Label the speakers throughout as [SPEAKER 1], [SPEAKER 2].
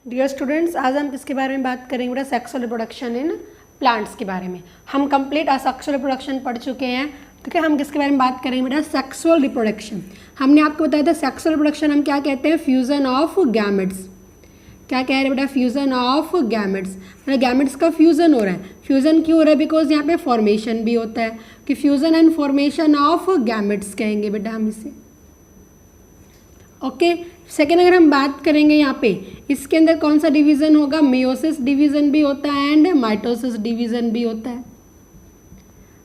[SPEAKER 1] Dear students, आज हम किसके बारे में बात करेंगे बेटा? सेक्सुअल रिप्रोडक्शन इन प्लांट्स के बारे में। हम कंप्लीट सेक्सुअल रिप्रोडक्शन पढ़ चुके हैं, तो क्या हम किसके बारे में बात करेंगे बेटा? Sexual reproduction. हमने आपको बताया था सेक्सुअल रिप्रोडक्शन हम क्या कहते हैं? Fusion of gametes. क्या कह रहे हैं बेटा? Fusion of gametes. मतलब गैमेट्स का फ्यूजन हो रहा है। फ्यूजन क्यों हो रहा है? बिकॉज यहाँ पे फॉर्मेशन भी होता है, कि fusion and formation of gametes कहेंगे बेटा हम इसे। ओके। सेकेंड अगर हम बात करेंगे यहाँ पे, इसके अंदर कौन सा डिवीजन होगा? मियोसिस डिवीजन भी होता है एंड माइटोसिस डिवीजन भी होता है।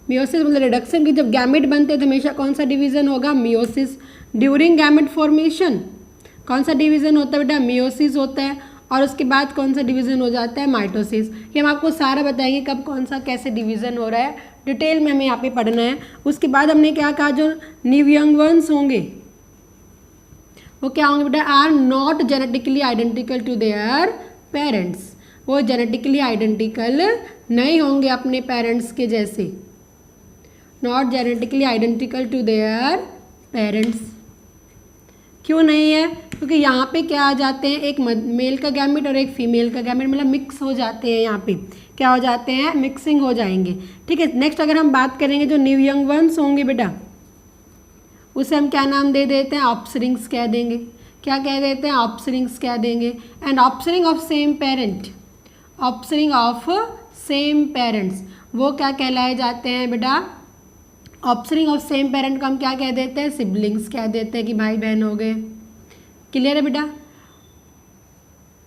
[SPEAKER 1] मियोसिस मतलब रिडक्शन की जब गैमेट बनते हैं तो हमेशा कौन सा डिवीजन होगा? मियोसिस। ड्यूरिंग गैमेट फॉर्मेशन कौन सा डिवीजन होता है बेटा? मियोसिस होता है। और उसके बाद कौन सा डिवीजन हो जाता है? माइटोसिस। ये हम आपको सारा बताएंगे कब कौन सा कैसे डिवीजन हो रहा है, डिटेल में हमें यहाँ पे पढ़ना है। उसके बाद हमने क्या कहा, जो न्यू यंग वंस होंगे वो क्या होंगे बेटा? Are not genetically identical to their parents. वो जेनेटिकली आइडेंटिकल नहीं होंगे अपने पेरेंट्स के जैसे। Not genetically identical to their parents. क्यों नहीं है? क्योंकि यहाँ पे क्या आ जाते हैं, एक मेल का गैमेट और एक फीमेल का गैमेट मतलब मिक्स हो जाते हैं। यहाँ पे क्या हो जाते हैं? मिक्सिंग हो जाएंगे। ठीक है। नेक्स्ट अगर हम बात करेंगे जो न्यू यंग वंस होंगे बेटा, उसे हम क्या नाम दे देते हैं? ऑफस्प्रिंग्स कह देंगे। क्या कह देते हैं? ऑफस्प्रिंग्स कह देंगे। And offspring of same parent, offspring of same parents, वो क्या कहलाए जाते हैं बेटा? ऑफस्प्रिंग ऑफ सेम पेरेंट को हम क्या कह देते हैं? सिबलिंग्स कह देते हैं, कि भाई बहन हो गए। क्लियर है बेटा?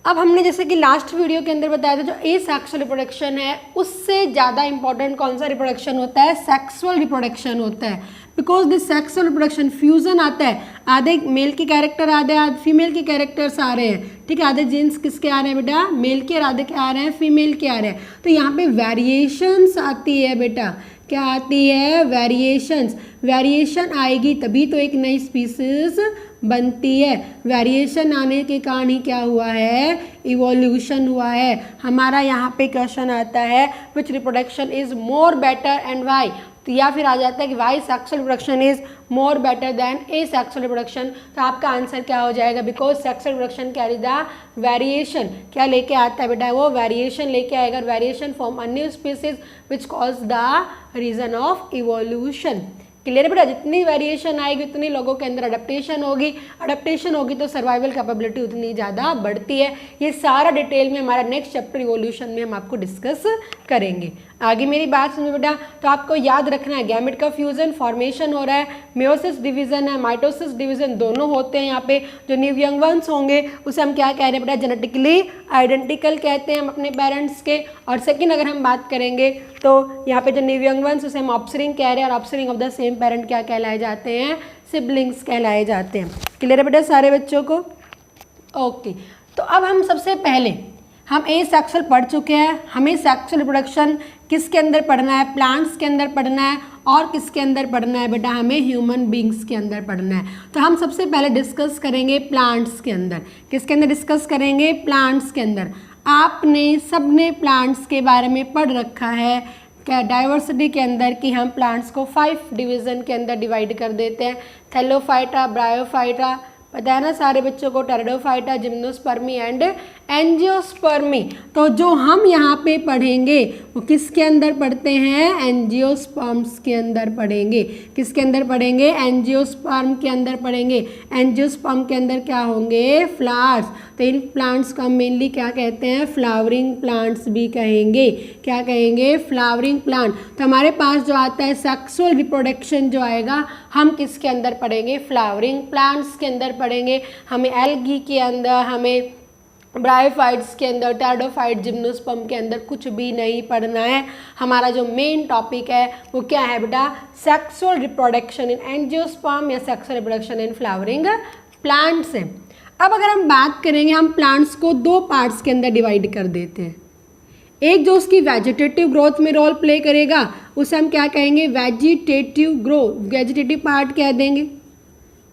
[SPEAKER 1] अब हमने जैसे कि लास्ट वीडियो के अंदर बताया था, जो एसेक्सुअल रिप्रोडक्शन है उससे ज़्यादा इंपॉर्टेंट कौन सा रिप्रोडक्शन होता है? सेक्सुअल रिप्रोडक्शन होता है। Because this sexual reproduction fusion आता है, आधे मेल के कैरेक्टर आधे फीमेल के कैरेक्टर्स आ रहे हैं। ठीक है। आधे जीन्स किसके आ रहे हैं बेटा? मेल के, और आधे क्या आ रहे हैं? फीमेल के आ रहे हैं। तो यहाँ पे वेरिएशंस आती है बेटा। क्या आती है? वेरिएशंस। वेरिएशन आएगी तभी तो एक नई स्पीसीज बनती है। वेरिएशन आने के कारण ही क्या हुआ है? इवोल्यूशन हुआ है। हमारा यहाँ पे क्वेश्चन आता है which reproduction is more better and why. तो या फिर आ जाता है कि why sexual reproduction is more better than asexual reproduction. तो आपका आंसर क्या हो जाएगा? Because sexual reproduction carry the variation. क्या लेके आता है बेटा? वो वेरिएशन लेके आएगा। Variation form a new species which cause the reason of evolution. Clear है बेटा? जितनी वेरिएशन आएगी उतनी लोगों के अंदर अडेप्टेशन होगी। अडेप्टेशन होगी तो सर्वाइवल कैपेबिलिटी उतनी ज़्यादा बढ़ती है। ये सारा डिटेल में हमारा नेक्स्ट चैप्टर इवोल्यूशन में हम आपको डिस्कस करेंगे। आगे मेरी बात सुनो बेटा। तो आपको याद रखना है गैमेट का फ्यूजन फॉर्मेशन हो रहा है, मियोसिस डिवीजन है, माइटोसिस डिवीजन दोनों होते हैं। यहाँ पे जो न्यू यंग वंस होंगे उसे हम क्या कह रहे हैं बेटा? जेनेटिकली आइडेंटिकल कहते हैं हम अपने पेरेंट्स के। और सेकंड अगर हम बात करेंगे तो यहाँ पे जो न्यू यंग वंस उसे हम ऑफस्प्रिंग कह रहे हैं, और offspring of the same parent क्या कहलाए जाते हैं? सिबलिंग्स कहलाए जाते हैं। क्लियर है बेटा सारे बच्चों को? ओके। तो अब हम सबसे पहले हम ए सेक्सुअल पढ़ चुके हैं। हमें सेक्सुअल रिप्रोडक्शन किसके अंदर पढ़ना है? प्लांट्स के अंदर पढ़ना है। और किसके अंदर पढ़ना है बेटा? हमें ह्यूमन बींग्स के अंदर पढ़ना है। तो हम सबसे पहले डिस्कस करेंगे प्लांट्स के अंदर। किसके अंदर डिस्कस करेंगे? प्लांट्स के अंदर। आपने सबने प्लांट्स के बारे में पढ़ रखा है क्या डाइवर्सिटी के अंदर, कि हम प्लांट्स को 5 डिवीज़न के अंदर डिवाइड कर देते हैं। थैलोफाइटा, ब्रायोफाइटा, पता है ना सारे बच्चों को? Pteridophyta, gymnospermae and angiospermae. तो जो हम यहाँ पे पढ़ेंगे वो किसके अंदर पढ़ते हैं? एंजियोस्पर्म्स के अंदर पढ़ेंगे। किसके अंदर पढ़ेंगे? एंजियोस्पर्म के अंदर पढ़ेंगे। एंजियोस्पर्म के अंदर क्या होंगे? फ्लावर्स। तो इन प्लांट्स को हम मेनली क्या कहते हैं? फ्लावरिंग प्लांट्स भी कहेंगे। क्या कहेंगे? Flowering plant. तो हमारे पास जो आता है सेक्सुअल रिप्रोडक्शन जो आएगा, हम किसके अंदर पढ़ेंगे? फ्लावरिंग प्लांट्स के अंदर पढ़ेंगे। हमें एल्गी के अंदर, हमें ब्रायोफाइट्स के अंदर, टेरिडोफाइट, जिम्नोस्पर्म के अंदर कुछ भी नहीं पढ़ना है। हमारा जो मेन टॉपिक है वो क्या है बेटा? सेक्सुअल रिप्रोडक्शन इन एंजियोस्पर्म या sexual reproduction in flowering plants है। अब अगर हम बात करेंगे, हम प्लांट्स को 2 पार्ट्स के अंदर डिवाइड कर देते हैं। एक जो उसकी वेजिटेटिव ग्रोथ में रोल प्ले करेगा उसे हम क्या कहेंगे? वेजिटेटिव ग्रोथ, वेजिटेटिव पार्ट कह देंगे।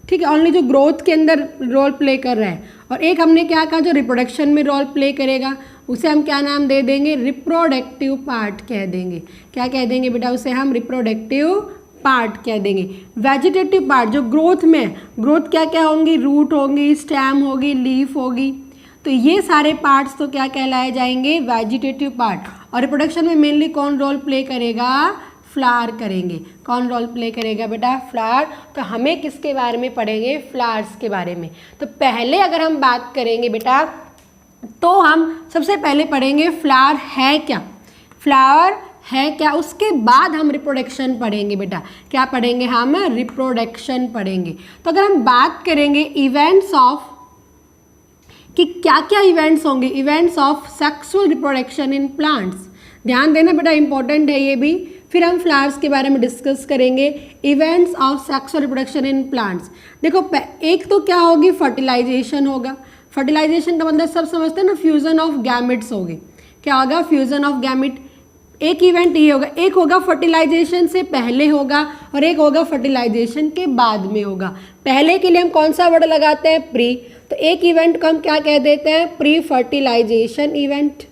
[SPEAKER 1] ठीक है। ओनली जो ग्रोथ के अंदर रोल प्ले कर रहा है। और एक हमने क्या कहा? जो रिप्रोडक्शन में रोल प्ले करेगा उसे हम क्या नाम दे देंगे? रिप्रोडक्टिव पार्ट कह देंगे। क्या कह देंगे बेटा? उसे हम रिप्रोडक्टिव पार्ट कह देंगे। वेजिटेटिव पार्ट जो ग्रोथ में, ग्रोथ क्या क्या होंगी? रूट होंगी, स्टेम होगी, लीफ होगी। तो तो ये सारे पार्ट्स तो क्या कहलाए जाएंगे, वेजिटेटिव पार्ट। और रिप्रोडक्शन में मेनली कौन रोल प्ले करेगा, फ्लावर करेंगे। कौन रोल प्ले करेगा बेटा, फ्लावर। तो हमें किसके बारे में पढ़ेंगे, फ्लावर्स के बारे में। तो पहले अगर हम बात करेंगे बेटा, तो हम सबसे पहले पढ़ेंगे फ्लावर है क्या, फ्लावर है क्या। उसके बाद हम रिप्रोडक्शन पढ़ेंगे बेटा। क्या पढ़ेंगे हम, रिप्रोडक्शन पढ़ेंगे। तो अगर हम बात करेंगे इवेंट्स ऑफ, कि क्या क्या इवेंट्स होंगे, events of sexual reproduction in plants. ध्यान देना बेटा, इंपॉर्टेंट है ये भी। फिर हम फ्लावर्स के बारे में डिस्कस करेंगे, events of sexual reproduction in plants. देखो एक तो क्या होगी, फर्टिलाइजेशन होगा। फर्टिलाइजेशन का मतलब सब समझते हैं ना, फ्यूजन ऑफ गैमेट्स होगी। क्या होगा, फ्यूजन ऑफ गैमेट। एक इवेंट ये होगा, एक होगा फर्टिलाइजेशन से पहले होगा और एक होगा फर्टिलाइजेशन के बाद में होगा। पहले के लिए हम कौन सा वर्ड लगाते हैं, प्री। तो एक इवेंट को हम क्या कह देते हैं, प्री फर्टिलाइजेशन इवेंट।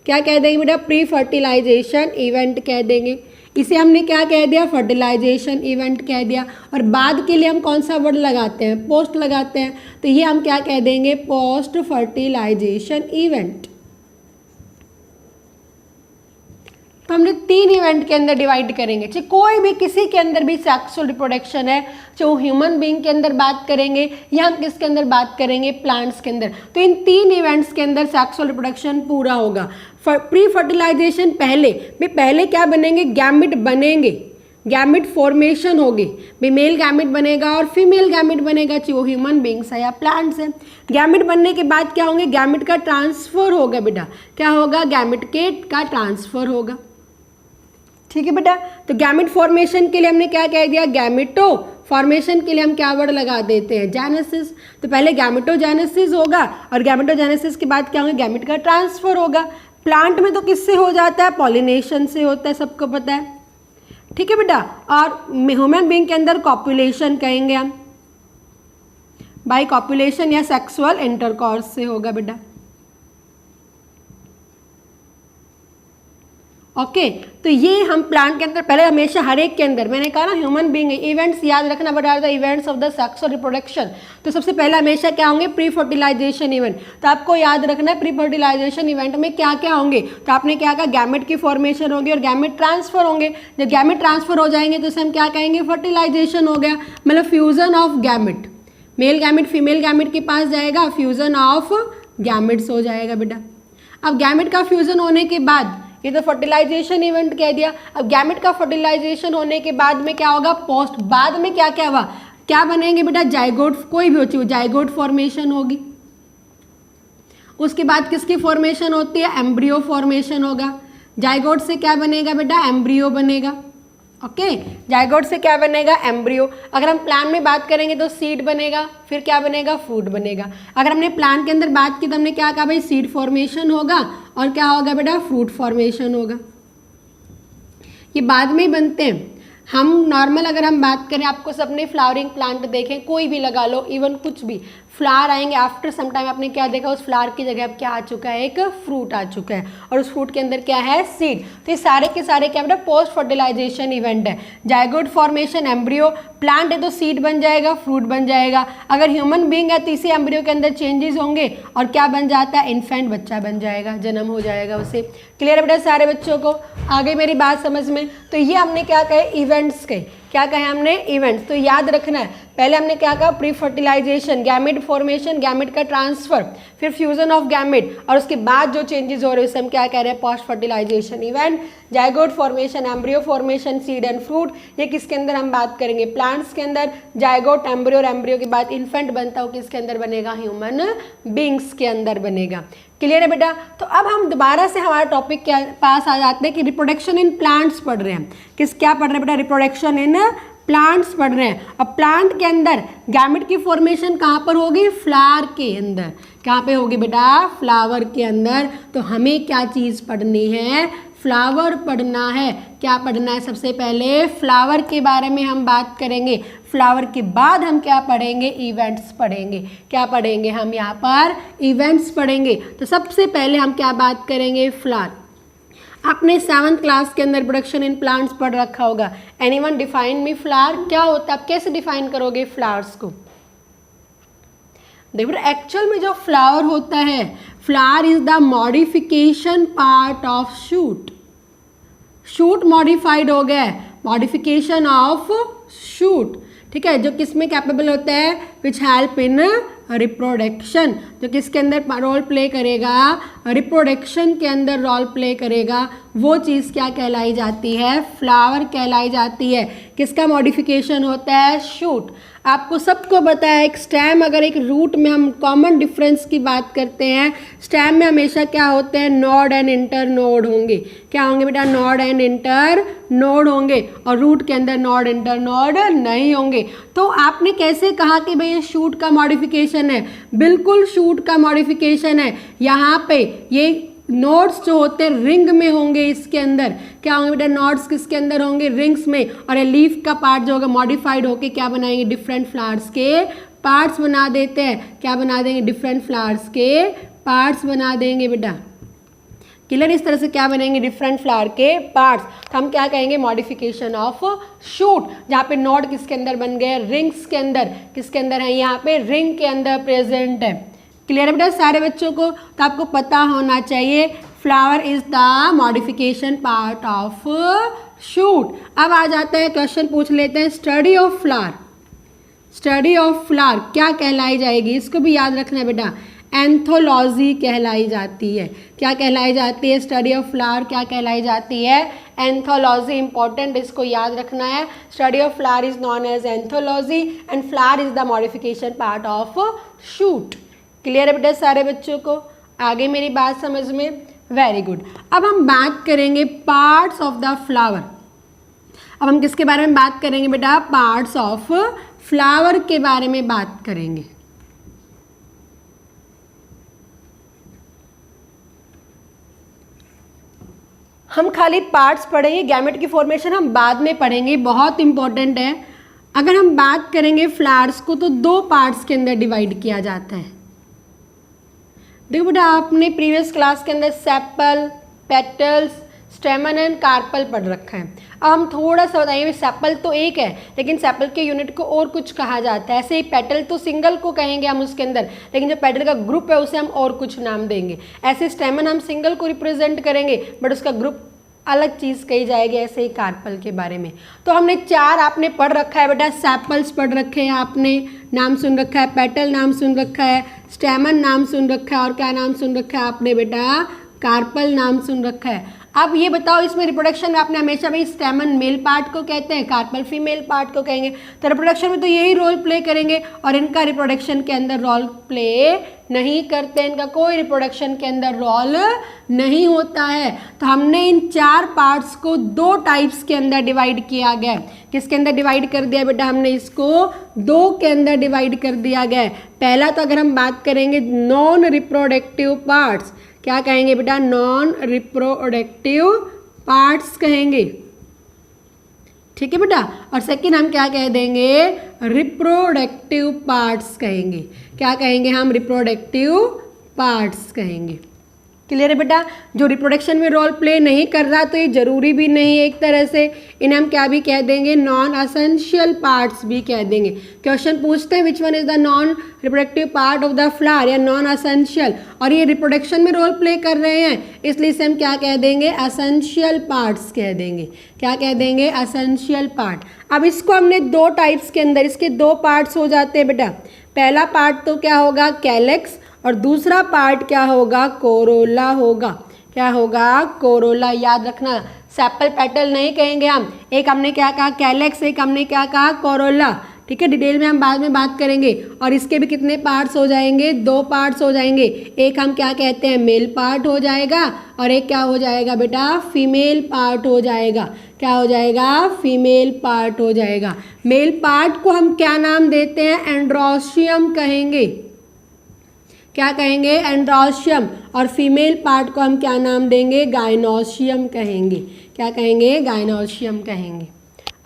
[SPEAKER 1] क्या कह देंगे बेटा, प्री फर्टिलाइजेशन इवेंट कह देंगे। इसे हमने क्या कह दिया, फर्टिलाइजेशन इवेंट कह दिया। और बाद के लिए हम कौन सा वर्ड लगाते हैं, पोस्ट लगाते हैं। तो ये हम क्या कह देंगे, पोस्ट फर्टिलाइजेशन इवेंट। तो हमने 3 इवेंट के अंदर डिवाइड करेंगे। चाहे कोई भी, किसी के अंदर भी सेक्सुअल रिप्रोडक्शन है, चाहे वो ह्यूमन बीइंग के अंदर बात करेंगे या हम किसके अंदर बात करेंगे, प्लांट्स के अंदर। तो इन 3 इवेंट्स के अंदर सेक्सुअल रिप्रोडक्शन पूरा होगा। प्री फर्टिलाइजेशन पहले क्या बनेंगे, गैमेट बनेंगे, गैमेट फॉर्मेशन होगी। मेल गैमेट बनेगा और फीमेल गैमेट बनेगा, चाहे वो ह्यूमन बींग्स है या प्लांट्स है। गैमेट बनने के बाद क्या होंगे, गैमेट का ट्रांसफर होगा बेटा। क्या होगा, गैमेट के का ट्रांसफर होगा। ठीक है बेटा। तो गैमेट फॉर्मेशन के लिए हमने क्या कह दिया, गैमेटो। फॉर्मेशन के लिए हम क्या वर्ड लगा देते हैं, जेनेसिस। तो पहले गैमेटोजेनेसिस होगा और गैमेटोजेनेसिस के बाद क्या होगा, गैमेट का ट्रांसफर होगा। प्लांट में तो किससे हो जाता है, पॉलिनेशन से होता है, सबको पता है। ठीक है बेटा। और ह्यूमन बीइंग के अंदर कॉपुलेशन कहेंगे हम, बाय कॉपुलेशन या सेक्सुअल इंटरकॉर्स से होगा बेटा। ओके। तो ये हम प्लांट के अंदर पहले हमेशा हर एक के अंदर, मैंने कहा ना ह्यूमन बीइंग इवेंट्स याद रखना, what are the events of the sexual reproduction. तो सबसे पहले हमेशा क्या होंगे, प्री फर्टिलाइजेशन इवेंट। तो आपको याद रखना है प्री फर्टिलाइजेशन इवेंट में क्या क्या होंगे। तो आपने क्या कहा, गैमेट की फॉर्मेशन होगी और गैमेट ट्रांसफर होंगे। जब गैमेट ट्रांसफर हो जाएंगे तो इसे हम क्या कहेंगे, फर्टिलाइजेशन हो गया। मतलब fusion of gamete, male gamete female gamete के पास जाएगा, फ्यूजन ऑफ गैमेट्स हो जाएगा बेटा। अब गैमेट का फ्यूजन होने के बाद, ये तो फर्टिलाइजेशन इवेंट कह दिया। अब गैमेट का फर्टिलाइजेशन होने के बाद में क्या होगा, पोस्ट। बाद में क्या क्या हुआ, क्या बनेंगे बेटा, जाइगोट। कोई भी होती है, जाइगोट फॉर्मेशन होगी। उसके बाद किसकी फॉर्मेशन होती है, एम्ब्रियो फॉर्मेशन होगा। जाइगोट से क्या बनेगा बेटा, एम्ब्रियो बनेगा। ओके। जाइगोट से क्या बनेगा, एम्ब्रियो। अगर हम प्लांट में बात करेंगे तो सीड बनेगा, फिर क्या बनेगा, फ्रूट बनेगा। अगर हमने प्लांट के अंदर बात की तो हमने क्या कहा भाई, सीड फॉर्मेशन होगा और क्या होगा बेटा, फ्रूट फॉर्मेशन होगा। ये बाद में ही बनते हैं। हम नॉर्मल अगर हम बात करें, आपको सबने फ्लावरिंग प्लांट देखें, कोई भी लगा लो, इवन कुछ भी, फ्लावर आएंगे आफ्टर सम टाइम। आपने क्या देखा, उस फ्लावर की जगह अब क्या आ चुका है, एक फ्रूट आ चुका है और उस फ्रूट के अंदर क्या है, सीड। तो ये सारे के सारे क्या बेटा, पोस्ट फर्टिलाइजेशन इवेंट है। Zygote formation, embryo. प्लांट है तो सीड बन जाएगा, फ्रूट बन जाएगा। अगर ह्यूमन बीइंग है तो इसी एम्ब्रियो के अंदर चेंजेस होंगे और क्या बन जाता है, इन्फेंट, बच्चा बन जाएगा, जन्म हो जाएगा उसे। क्लियर है बेटा सारे बच्चों को, आ गई मेरी बात समझ में। तो ये हमने क्या कहे, इवेंट्स के, क्या कहे हमने, इवेंट्स। तो याद रखना है, पहले हमने क्या कहा, pre fertilization, gamete formation, gamete का ट्रांसफर, फिर फ्यूजन ऑफ गैमेट और उसके बाद जो चेंजेस हो रहे हैं उसे हम क्या कह रहे हैं, post fertilization event. Zygote formation, embryo formation, seed and fruit. ये किसके अंदर हम बात करेंगे, प्लांट्स के अंदर। जाइगोट, एम्ब्रियो और एम्ब्रियो के बाद इन्फेंट बनता हो, किसके अंदर बनेगा, ह्यूमन बींग्स के अंदर बनेगा। क्लियर है बेटा। तो अब हम दोबारा से हमारे टॉपिक के पास आ जाते हैं कि रिप्रोडक्शन इन प्लांट्स पढ़ रहे हैं। क्या पढ़ रहे हैं बेटा, रिप्रोडक्शन इन प्लांट्स पढ़ रहे हैं। अब प्लांट के अंदर गैमेट की फॉर्मेशन कहाँ पर होगी, फ्लावर के अंदर। कहाँ पे होगी बेटा, फ्लावर के अंदर। तो हमें क्या चीज़ पढ़नी है, फ्लावर पढ़ना है। क्या पढ़ना है, सबसे पहले फ्लावर के बारे में हम बात करेंगे। फ्लावर के बाद हम क्या पढ़ेंगे, इवेंट्स पढ़ेंगे। क्या पढ़ेंगे हम यहाँ पर, इवेंट्स पढ़ेंगे। तो सबसे पहले हम क्या बात करेंगे, फ्लावर। आपने 7th क्लास के अंदर प्रोडक्शन इन प्लांट्स पढ़ रखा होगा। एनीवन डिफाइन मी फ्लावर, क्या होता है, आप कैसे डिफाइन करोगे फ्लावर्स को। देखो एक्चुअल में जो फ्लावर होता है, flower is the modification part of shoot. Shoot modified हो गया है, मॉडिफिकेशन ऑफ शूट, ठीक है, जो किस में कैपेबल होता है, विच हेल्प इन रिप्रोडक्शन, जो किसके अंदर रोल प्ले करेगा, रिप्रोडक्शन के अंदर रोल प्ले करेगा, वो चीज़ क्या कहलाई जाती है, फ्लावर कहलाई जाती है। किसका मॉडिफिकेशन होता है, शूट। आपको सबको पता है एक स्टेम, अगर एक रूट में हम कॉमन डिफरेंस की बात करते हैं, स्टेम में हमेशा क्या होते हैं, नोड एंड इंटर नोड होंगे। क्या होंगे बेटा, नोड एंड इंटर नोड होंगे, और रूट के अंदर नोड इंटर नोड नहीं होंगे। तो आपने कैसे कहा कि भाई ये शूट का मॉडिफिकेशन है, बिल्कुल शूट का मॉडिफिकेशन है। यहाँ पे ये नोड्स जो होते हैं रिंग में होंगे, इसके अंदर क्या होंगे बेटा, नोड्स किसके अंदर होंगे, रिंग्स में, और ये लीफ का पार्ट जो होगा मॉडिफाइड होके क्या बनाएंगे, डिफरेंट फ्लावर्स के पार्ट्स बना देते हैं। क्या बना देंगे, डिफरेंट फ्लावर्स के पार्ट्स बना देंगे बेटा, क्लियर। इस तरह से क्या बनेंगे, डिफरेंट फ्लावर के पार्ट्स। तो हम क्या कहेंगे, मॉडिफिकेशन ऑफ शूट, जहाँ पे नोड किसके अंदर बन गए, रिंग्स के अंदर, किसके अंदर है, यहाँ पे रिंग के अंदर प्रेजेंट है। क्लियर है बेटा सारे बच्चों को। तो आपको पता होना चाहिए flower is the modification part of shoot. अब आ जाता है क्वेश्चन, पूछ लेते हैं, study of flower, study of flower क्या कहलाई जाएगी, इसको भी याद रखना है बेटा, एंथोलॉजी कहलाई जाती है। क्या कहलाई जाती है, स्टडी ऑफ फ्लावर क्या कहलाई जाती है, एंथोलॉजी। इंपॉर्टेंट, इसको याद रखना है। Study of flower is known as anthology and flower is the modification part of shoot. Clear है बेटा सारे बच्चों को, आगे मेरी बात समझ में, वेरी गुड। अब हम बात करेंगे पार्ट्स ऑफ द फ्लावर। अब हम किसके बारे में बात करेंगे बेटा, पार्ट्स ऑफ फ्लावर के बारे में बात करेंगे। हम खाली पार्ट्स पढ़ेंगे, गैमेट की फॉर्मेशन हम बाद में पढ़ेंगे, बहुत इंपॉर्टेंट है। अगर हम बात करेंगे फ्लावर्स को तो दो पार्ट्स के अंदर डिवाइड किया जाता है। देखो बेटा आपने प्रीवियस क्लास के अंदर sepal, petals, stamen and carpel पढ़ रखा है। अब हम थोड़ा सा बताएंगे, सेपल तो एक है लेकिन सेपल के यूनिट को और कुछ कहा जाता है। ऐसे ही पेटल तो सिंगल को कहेंगे हम उसके अंदर, लेकिन जो पेटल का ग्रुप है उसे हम और कुछ नाम देंगे। ऐसे स्टेमन हम सिंगल को रिप्रेजेंट करेंगे बट उसका ग्रुप अलग चीज़ कही जाएगी। ऐसे ही कार्पल के बारे में तो हमने चार आपने पढ़ रखा है बेटा, सेपल्स पढ़ रखे हैं आपने, नाम सुन रखा है, पेटल नाम सुन रखा है, स्टेमन नाम सुन रखा है, और क्या नाम सुन रखा है आपने बेटा, कार्पल नाम सुन रखा है। अब ये बताओ इसमें रिप्रोडक्शन में आपने हमेशा भाई स्टेमन मेल पार्ट को कहते हैं, कार्पल फीमेल पार्ट को कहेंगे, तो रिप्रोडक्शन में तो यही रोल प्ले करेंगे, और इनका रिप्रोडक्शन के अंदर रोल प्ले नहीं करते, इनका कोई रिप्रोडक्शन के अंदर रोल नहीं होता है। तो हमने इन चार पार्ट्स को दो टाइप्स के अंदर डिवाइड किया गया है। किसके अंदर डिवाइड कर दिया बेटा, हमने इसको दो के अंदर डिवाइड कर दिया गया है। पहला तो अगर हम बात करेंगे नॉन रिप्रोडक्टिव पार्ट्स, क्या कहेंगे बेटा, नॉन रिप्रोडक्टिव पार्ट्स कहेंगे, ठीक है बेटा। और सेकंड हम क्या कह देंगे, रिप्रोडक्टिव पार्ट्स कहेंगे। क्या कहेंगे हम, रिप्रोडक्टिव पार्ट्स कहेंगे। क्लियर है बेटा। जो रिप्रोडक्शन में रोल प्ले नहीं कर रहा तो ये जरूरी भी नहीं है, एक तरह से इन्हें हम क्या भी कह देंगे, नॉन एसेंशियल पार्ट्स भी कह देंगे। क्वेश्चन पूछते हैं which one is the non reproductive part of the flower या नॉन एसेंशियल, और ये रिप्रोडक्शन में रोल प्ले कर रहे हैं इसलिए इसे हम क्या कह देंगे, एसेंशियल पार्ट्स कह देंगे। क्या कह देंगे, एसेंशियल पार्ट। अब इसको हमने दो टाइप्स के अंदर, इसके दो पार्ट्स हो जाते हैं बेटा। पहला पार्ट तो क्या होगा, कैलेक्स, और दूसरा पार्ट क्या होगा, कोरोला होगा। क्या होगा, कोरोला। याद रखना, सेपल पेटल नहीं कहेंगे हम, एक हमने क्या कहा कैलेक्स, एक हमने क्या कहा कोरोला, ठीक है। डिटेल में हम बाद में बात करेंगे। और इसके भी कितने पार्ट्स हो जाएंगे, दो पार्ट्स हो जाएंगे। एक हम क्या कहते हैं, मेल पार्ट हो जाएगा, और एक क्या हो जाएगा बेटा, फीमेल पार्ट हो जाएगा। क्या हो जाएगा, फीमेल पार्ट हो जाएगा। मेल पार्ट को हम क्या नाम देते हैं, एंड्रोशियम कहेंगे। क्या कहेंगे, एंड्रोशियम। और फीमेल पार्ट को हम क्या नाम देंगे, गाइनोशियम कहेंगे। क्या कहेंगे, गाइनोशियम कहेंगे।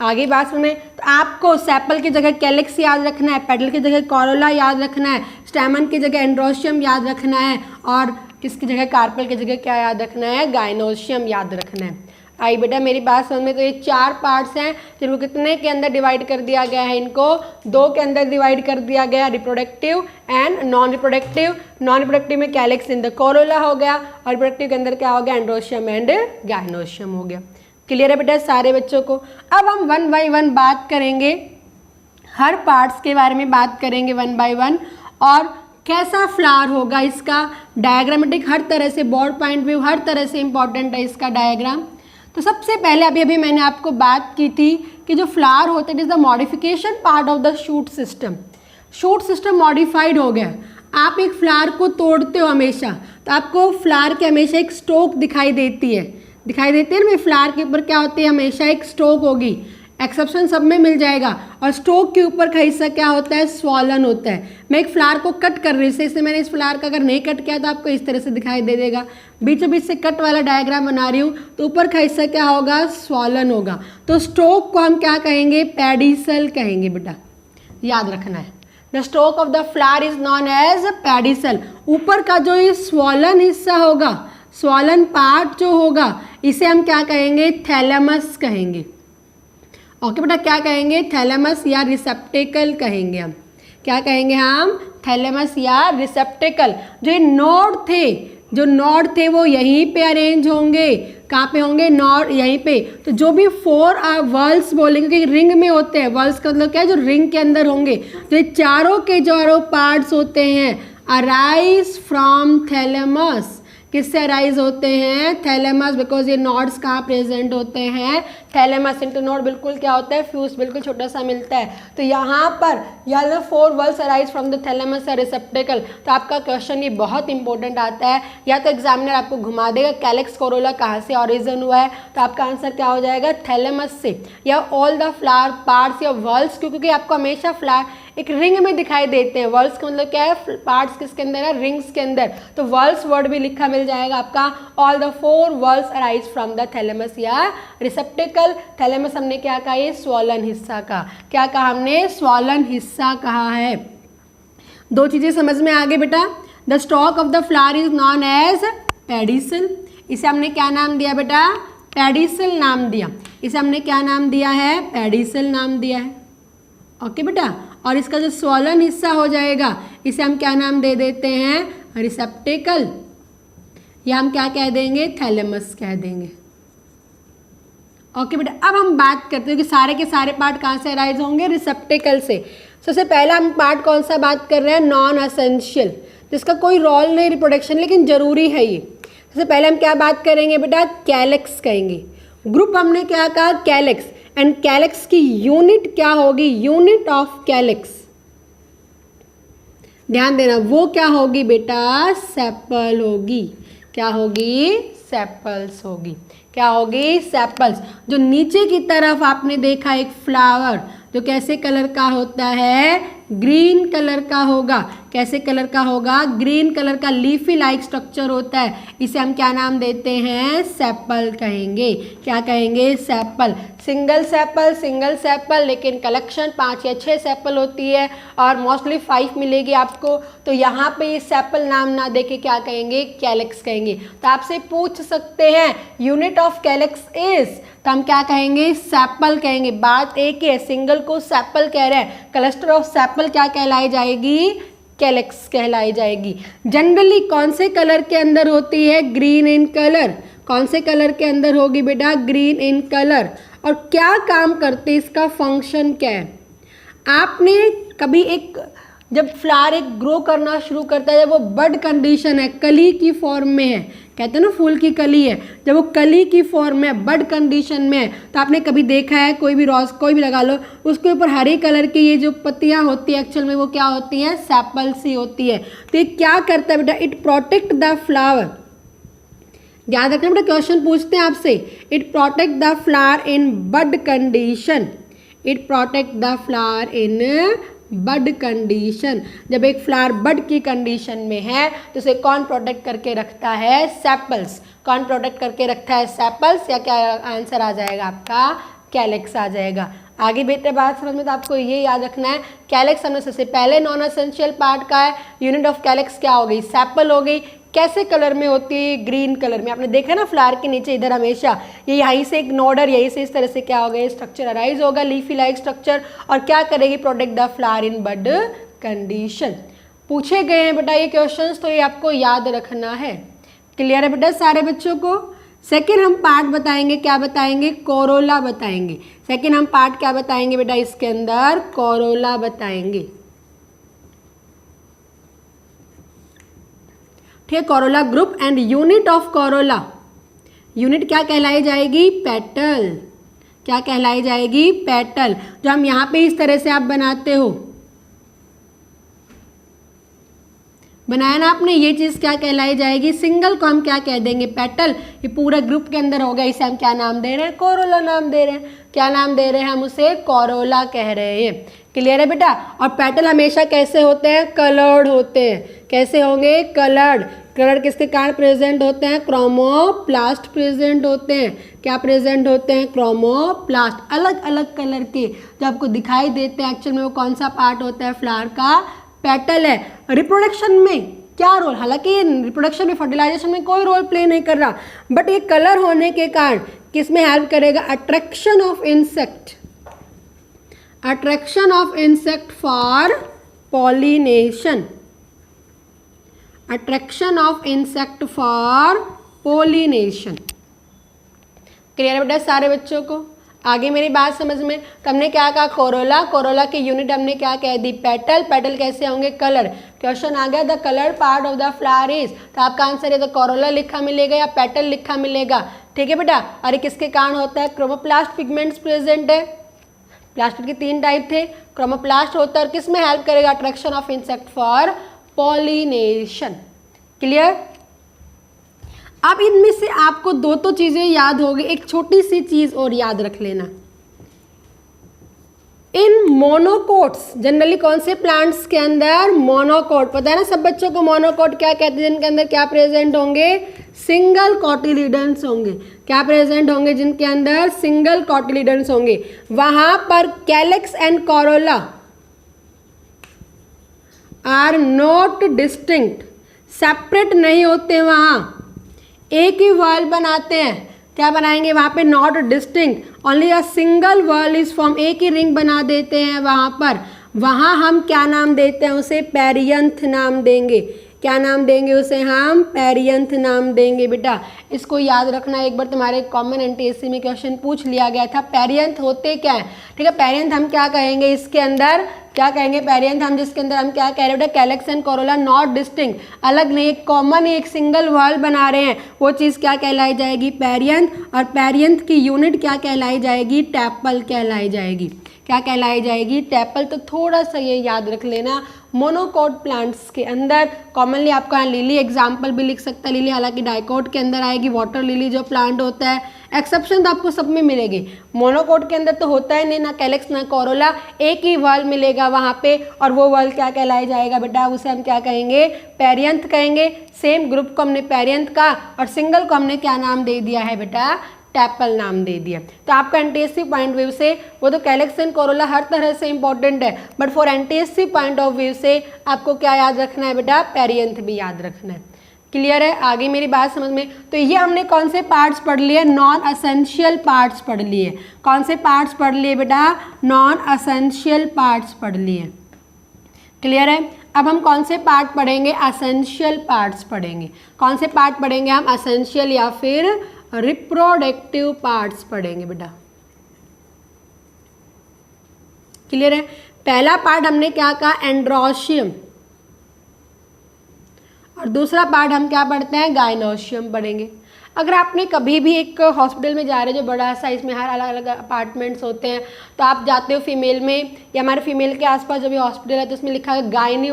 [SPEAKER 1] आगे बात में तो आपको सेपल की जगह कैलेक्स याद रखना है, पेटल की जगह कोरोला याद रखना है, स्टेमन की जगह एंड्रोशियम याद रखना है, और किसकी जगह, कार्पल की जगह क्या याद रखना है, गाइनोशियम याद रखना है। आई बेटा मेरी बात समझ में। तो ये 4 पार्ट्स हैं जिनको कितने के अंदर डिवाइड कर दिया गया है, इनको 2 के अंदर डिवाइड कर दिया गया, reproductive and non reproductive. Non reproductive में कैलिक्स इन द कोरोला हो गया और रिप्रोडक्टिव के अंदर क्या हो गया, एंड्रोशियम एंड गाइनोशियम हो गया। क्लियर है बेटा सारे बच्चों को। अब हम 1 बाय 1 बात करेंगे, हर पार्ट्स के बारे में बात करेंगे 1 बाय 1 और कैसा फ्लावर होगा इसका डायग्रामेटिक, हर तरह से बोर्ड पॉइंट व्यू हर तरह से इंपॉर्टेंट है इसका डायग्राम। तो सबसे पहले अभी मैंने आपको बात की थी कि जो फ्लावर होता है it is the modification part of the shoot system. Shoot system modified हो गया। आप एक फ्लावर को तोड़ते हो हमेशा तो आपको फ्लावर के हमेशा एक स्टोक दिखाई देती है ना, फ्लावर के ऊपर क्या होती है, हमेशा एक स्टोक होगी। एक्सेप्शन सब में मिल जाएगा। और स्टोक के ऊपर का हिस्सा क्या होता है, स्वॉलन होता है। मैं एक फ्लावर को कट कर रही हूँ, इससे मैंने इस फ्लावर का अगर नहीं कट किया तो आपको इस तरह से दिखाई दे देगा। बीचों बीच से कट वाला डायग्राम बना रही हूँ तो ऊपर का हिस्सा क्या होगा, स्वॉलन होगा। तो स्टोक को हम क्या कहेंगे, पेडिसल कहेंगे बेटा, याद रखना है। The stalk of the flower is known as pedicel. ऊपर का जो ये स्वॉलन हिस्सा होगा, स्वॉलन पार्ट जो होगा, इसे हम क्या कहेंगे, थैलेमस कहेंगे। ओके बेटा, क्या कहेंगे, थैलेमस या रिसेप्टेकल कहेंगे हम। क्या कहेंगे हम, थैलेमस या रिसेप्टेकल। जो नोड थे वो यहीं पे अरेंज होंगे। कहाँ पे होंगे, नोड यहीं पे। तो जो भी 4 वर्ल्स बोलेंगे क्योंकि रिंग में होते हैं, वर्ल्स का मतलब क्या है, जो रिंग के अंदर होंगे। तो ये चारों के चारों पार्ट्स होते हैं अराइज फ्रॉम थैलेमस। किससे अराइज होते हैं, थैलेमस, बिकॉज ये नोड्स कहाँ प्रेजेंट होते हैं, थैलेमस। इंटरनोड बिल्कुल क्या होता है, फ्यूज बिल्कुल छोटा सा मिलता है। तो यहाँ पर 4 whorls arise from the thalamus या रिसेप्टेकल। तो आपका क्वेश्चन ये बहुत इंपॉर्टेंट आता है, या तो एग्जामिनर आपको घुमा देगा कैलिक्स कोरोला कहाँ से ऑरिजिन हुआ है, तो आपका आंसर क्या हो जाएगा, थैलेमस से। या ऑल द फ्लावर पार्ट्स या वर्ल्स, क्योंकि आपको हमेशा फ्लावर एक रिंग में दिखाई देते हैं। वर्ल्स का मतलब क्या है, पार्ट्स किसके अंदर है, रिंग्स के अंदर। तो वर्ल्स वर्ड भी लिखा मिल जाएगा आपका। All the 4 whorls arise from the thalamus या रिसेप्टेकल। थैलेमस हमने क्या कहा, ये स्वॉलन हिस्सा का। क्या कहा हमने, स्वॉलन हिस्सा कहा है। 2 चीजें समझ में आ गई बेटा। The stalk of the flower is known as pedicel. इसे हमने क्या नाम दिया बेटा, पेडिसल नाम दिया। इसे हमने क्या नाम दिया है, पेडिसल नाम दिया है। ओके बेटा। और इसका जो स्वॉलन हिस्सा हो जाएगा इसे हम क्या नाम दे देते हैं, रिसेप्टेकल, या हम क्या कह देंगे, थैलेमस कह देंगे। ओके बेटा। अब हम बात करते हैं कि सारे के सारे पार्ट कहाँ से अराइज होंगे, रिसेप्टेकल से। सबसे पहला हम पार्ट कौन सा बात कर रहे हैं, नॉन असेंशियल, जिसका कोई रोल नहीं रिप्रोडक्शन, लेकिन जरूरी है ये। सबसे पहले हम क्या बात करेंगे बेटा, कैलेक्स कहेंगे। ग्रुप हमने क्या कहा, कैलेक्स। एंड कैलेक्स की यूनिट क्या होगी, यूनिट ऑफ कैलेक्स, ध्यान देना, वो क्या होगी बेटा, सेपल होगी। क्या होगी, सेपल्स होगी। क्या होगी, सेपल्स। जो नीचे की तरफ आपने देखा एक फ्लावर जो कैसे कलर का होता है, ग्रीन कलर का होगा। कैसे कलर का होगा, ग्रीन कलर का लीफी लाइक स्ट्रक्चर होता है। इसे हम क्या नाम देते हैं, सेपल कहेंगे। क्या कहेंगे, सेपल। सिंगल सेपल, लेकिन कलेक्शन 5 या 6 सेपल होती है और मोस्टली 5 मिलेगी आपको। तो यहाँ पे ये सेपल नाम ना देके क्या कहेंगे, कैलेक्स कहेंगे। तो आपसे पूछ सकते हैं यूनिट ऑफ कैलेक्स इज, तो हम क्या कहेंगे, सेपल कहेंगे। बात एक ही है, सिंगल को सेपल कह रहे हैं, क्लस्टर ऑफ सेपल क्या कहलाई जाएगी, कैलेक्स कहलाई जाएगी। जनरली कौन से कलर के अंदर होती है, ग्रीन इन कलर। कौन से कलर के अंदर होगी बेटा, ग्रीन इन कलर। और क्या काम करते, इसका फंक्शन क्या है। आपने कभी एक, जब फ्लावर एक ग्रो करना शुरू करता है, जब वो बड कंडीशन है, कली की फॉर्म में है, कहते हैं ना फूल की कली है, जब वो कली की फॉर्म में बड कंडीशन में है, तो आपने कभी देखा है, कोई भी रोज कोई भी लगा लो, उसके ऊपर हरे कलर की ये जो पत्तियां होती है, एक्चुअल में वो क्या होती हैं, सेपल्स ही होती है। तो ये क्या करता है बेटा, इट प्रोटेक्ट द फ्लावर। याद रखना बेटा, क्वेश्चन पूछते हैं आपसे, it protect the flower in bud condition. It protect the flower in bud condition. जब एक फ्लावर बड की कंडीशन में है तो उसे कौन प्रोटेक्ट करके रखता है, सेपल्स। कौन प्रोटेक्ट करके रखता है, सेपल्स। या क्या आंसर आ जाएगा आपका, कैलेक्स आ जाएगा। आगे बेटे बात समझ में, तो आपको ये याद रखना है, कैलेक्स हमने सबसे पहले नॉन एसेंशियल पार्ट का है। यूनिट ऑफ कैलेक्स क्या हो गई, सेपल हो गई। कैसे कलर में होती है? ग्रीन कलर में। आपने देखा ना फ्लावर के नीचे इधर हमेशा ये यहीं से एक नोड और यहीं से इस तरह से क्या होगा, ये स्ट्रक्चर अराइज होगा, लीफी लाइक स्ट्रक्चर, और क्या करेगी, protect the flower in bud condition. पूछे गए हैं बेटा ये क्वेश्चंस, तो ये आपको याद रखना है। क्लियर है बेटा सारे बच्चों को? सेकेंड हम पार्ट बताएंगे, क्या बताएंगे, कोरोला बताएंगे। सेकेंड हम पार्ट क्या बताएंगे बेटा, इसके अंदर कोरोला बताएंगे। ठीक है, Corolla group and unit of Corolla. Unit क्या कहलाई जाएगी, पेटल। क्या कहलाई जाएगी, पेटल। जो हम यहाँ पे इस तरह से आप बनाते हो, बनाया ना आपने, ये चीज़ क्या कहलाई जाएगी, सिंगल को हम क्या कह देंगे, पेटल। ये पूरा ग्रुप के अंदर होगा, इसे हम क्या नाम दे रहे हैं, कोरोला नाम दे रहे हैं। क्या नाम दे रहे हैं हम उसे, कोरोला कह रहे हैं। क्लियर है बेटा? और पेटल हमेशा कैसे होते हैं, कलर्ड होते हैं। कैसे होंगे, कलर्ड। कलर किसके कारण प्रेजेंट होते हैं, क्रोमोप्लास्ट प्रेजेंट होते हैं। क्या प्रेजेंट होते हैं, क्रोमोप्लास्ट। अलग अलग कलर के जो आपको दिखाई देते हैं, एक्चुअल में वो कौन सा पार्ट होता है, फ्लावर का पेटल है। रिप्रोडक्शन में क्या रोल, हालांकि ये रिप्रोडक्शन में, फर्टिलाइजेशन में कोई रोल प्ले नहीं कर रहा, बट ये कलर होने के कारण किस में हेल्प करेगा, attraction of insect. Attraction of insect for pollination. Attraction of insect for pollination. Clear है बेटा सारे बच्चों को? आगे मेरी बात समझ में? तो हमने क्या कहा, कोरोला। कोरोला की यूनिट हमने क्या कह दी, पेटल। पेटल कैसे होंगे, कलर। क्वेश्चन आ गया, the colour part of the flower is, तो आपका आंसर है तो कोरोला लिखा मिलेगा या पेटल लिखा मिलेगा। ठीक है बेटा? और ये किसके कारण होता है, क्रोमोप्लास्ट पिगमेंट्स प्रेजेंट है। प्लास्टिड के 3 टाइप थे, क्रोमोप्लास्ट होता है और किस में हेल्प करेगा, attraction of insect for pollination. Clear? अब इनमें से आपको 2 तो चीजें याद होगी, एक छोटी सी चीज और याद रख लेना। इन मोनोकोट्स, जनरली कौन से प्लांट्स के अंदर, मोनोकोट। पता है ना सब बच्चों को, मोनोकोट क्या कहते हैं, जिनके अंदर क्या प्रेजेंट होंगे, सिंगल कॉटिलिडन्स होंगे। क्या प्रेजेंट होंगे, जिनके अंदर सिंगल कॉटिलिडन्स होंगे। वहां पर calyx and corolla are not distinct, separate नहीं होते, वहां एक ही वर्ल बनाते हैं। क्या बनाएंगे वहाँ पे, not distinct, only a single whorl is form, एक ही रिंग बना देते हैं वहाँ पर। वहाँ हम क्या नाम देते हैं उसे, पेरियंथ नाम देंगे। क्या नाम देंगे उसे हम, पेरियंथ नाम देंगे। बेटा इसको याद रखना, एक बार तुम्हारे कॉमन एनटीएससी में क्वेश्चन पूछ लिया गया था, पेरियंथ होते क्या है। ठीक है, पेरियंथ हम क्या कहेंगे इसके अंदर, क्या कहेंगे, पेरियंथ हम जिसके अंदर हम क्या कह रहे हैं बेटा, calyx and Corolla not distinct, अलग नहीं, एक कॉमन एक सिंगल वर्ल बना रहे हैं, वो चीज़ क्या कहलाई जाएगी, पेरियंथ। और पेरियंथ की यूनिट क्या कहलाई जाएगी, टैपल कहलाई जाएगी। क्या कहलाई जाएगी, टैपल। तो थोड़ा सा ये याद रख लेना, मोनोकोट प्लांट्स के अंदर कॉमनली आपका यहाँ लिली एग्जाम्पल भी लिख सकता है, लिली हालांकि डाइकोट के अंदर आएगी, वाटर लिली जो प्लांट होता है। एक्सेप्शन तो आपको सब में मिलेगी, मोनोकोट के अंदर तो होता है नहीं, ना कैलेक्स ना कोरोला, एक ही वर्ल मिलेगा वहाँ पे, और वो वर्ल क्या कहलाया जाएगा बेटा, उसे हम क्या कहेंगे, पेरियंथ कहेंगे। सेम ग्रुप को हमने पेरियंथ का, और सिंगल को हमने क्या नाम दे दिया है बेटा, टैपल नाम दे दिया। तो आपका एनटीएससी पॉइंट व्यू से वो तो कैलेक्स एंड कोरोला हर तरह से इंपॉर्टेंट है, but for NTSC point of view से आपको क्या याद रखना है बेटा, पेरियंथ भी याद रखना है। क्लियर है? आगे मेरी बात समझ में? तो ये हमने कौन से पार्ट्स पढ़ लिए, नॉन असेंशियल पार्ट्स पढ़ लिए। कौन से पार्ट्स पढ़ लिए बेटा, नॉन असेंशियल पार्ट्स पढ़ लिए। क्लियर है? अब हम कौन से पार्ट पढ़ेंगे, असेंशियल पार्ट्स पढ़ेंगे। कौन से पार्ट पढ़ेंगे हम, असेंशियल या फिर रिप्रोडक्टिव पार्ट्स पढ़ेंगे बेटा। क्लियर है? पहला पार्ट हमने क्या कहा, एंड्रोशियम, और दूसरा पार्ट हम क्या पढ़ते हैं, गाइनोशियम पढ़ेंगे। अगर आपने कभी भी एक हॉस्पिटल में जा रहे हो जो बड़ा सा, इसमें हर अलग अलग अपार्टमेंट्स होते हैं, तो आप जाते हो फीमेल में, या हमारे फीमेल के आसपास जो भी हॉस्पिटल है तो उसमें लिखा है गायनी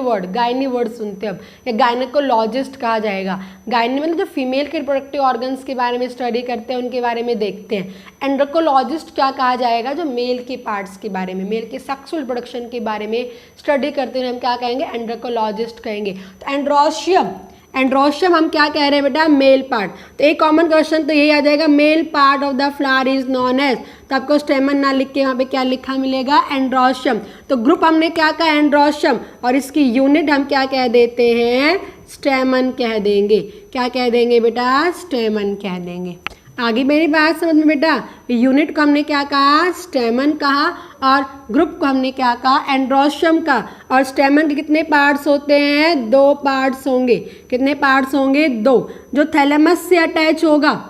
[SPEAKER 1] वर्ड सुनते हैं अब, या गायनेकोलॉजिस्ट कहा जाएगा। गायनी मतलब जो फीमेल के रिप्रोडक्टिव ऑर्गन्स के बारे में स्टडी करते हैं, उनके बारे में देखते हैं। एंड्रोकोलॉजिस्ट क्या कहा जाएगा, जो मेल के पार्ट्स के बारे में, मेल के सेक्सुअल रिप्रोडक्शन के बारे में स्टडी करते हैं, हम क्या कहेंगे, एंड्रोकोलॉजिस्ट कहेंगे। तो एंड्रोशियम, एंड्रोशियम हम क्या कह रहे हैं बेटा, मेल पार्ट। तो एक कॉमन क्वेश्चन तो यही आ जाएगा, male part of the flower is known as. तो आपको स्टेमन ना लिख के वहाँ पे क्या लिखा मिलेगा, एंड्रोशियम। तो ग्रुप हमने क्या कहा, एंड्रोशियम, और इसकी यूनिट हम क्या कह देते हैं, स्टेमन कह देंगे। क्या कह देंगे बेटा, स्टेमन कह देंगे। आगे मेरी बात समझ में बेटा, यूनिट को हमने क्या कहा, स्टेमन कहा, और ग्रुप को हमने क्या कहा, एंड्रोशियम का। और स्टेमन के कितने पार्ट्स होते हैं, 2 पार्ट्स होंगे। कितने पार्ट्स होंगे, 2। जो थैलेमस से अटैच होगा,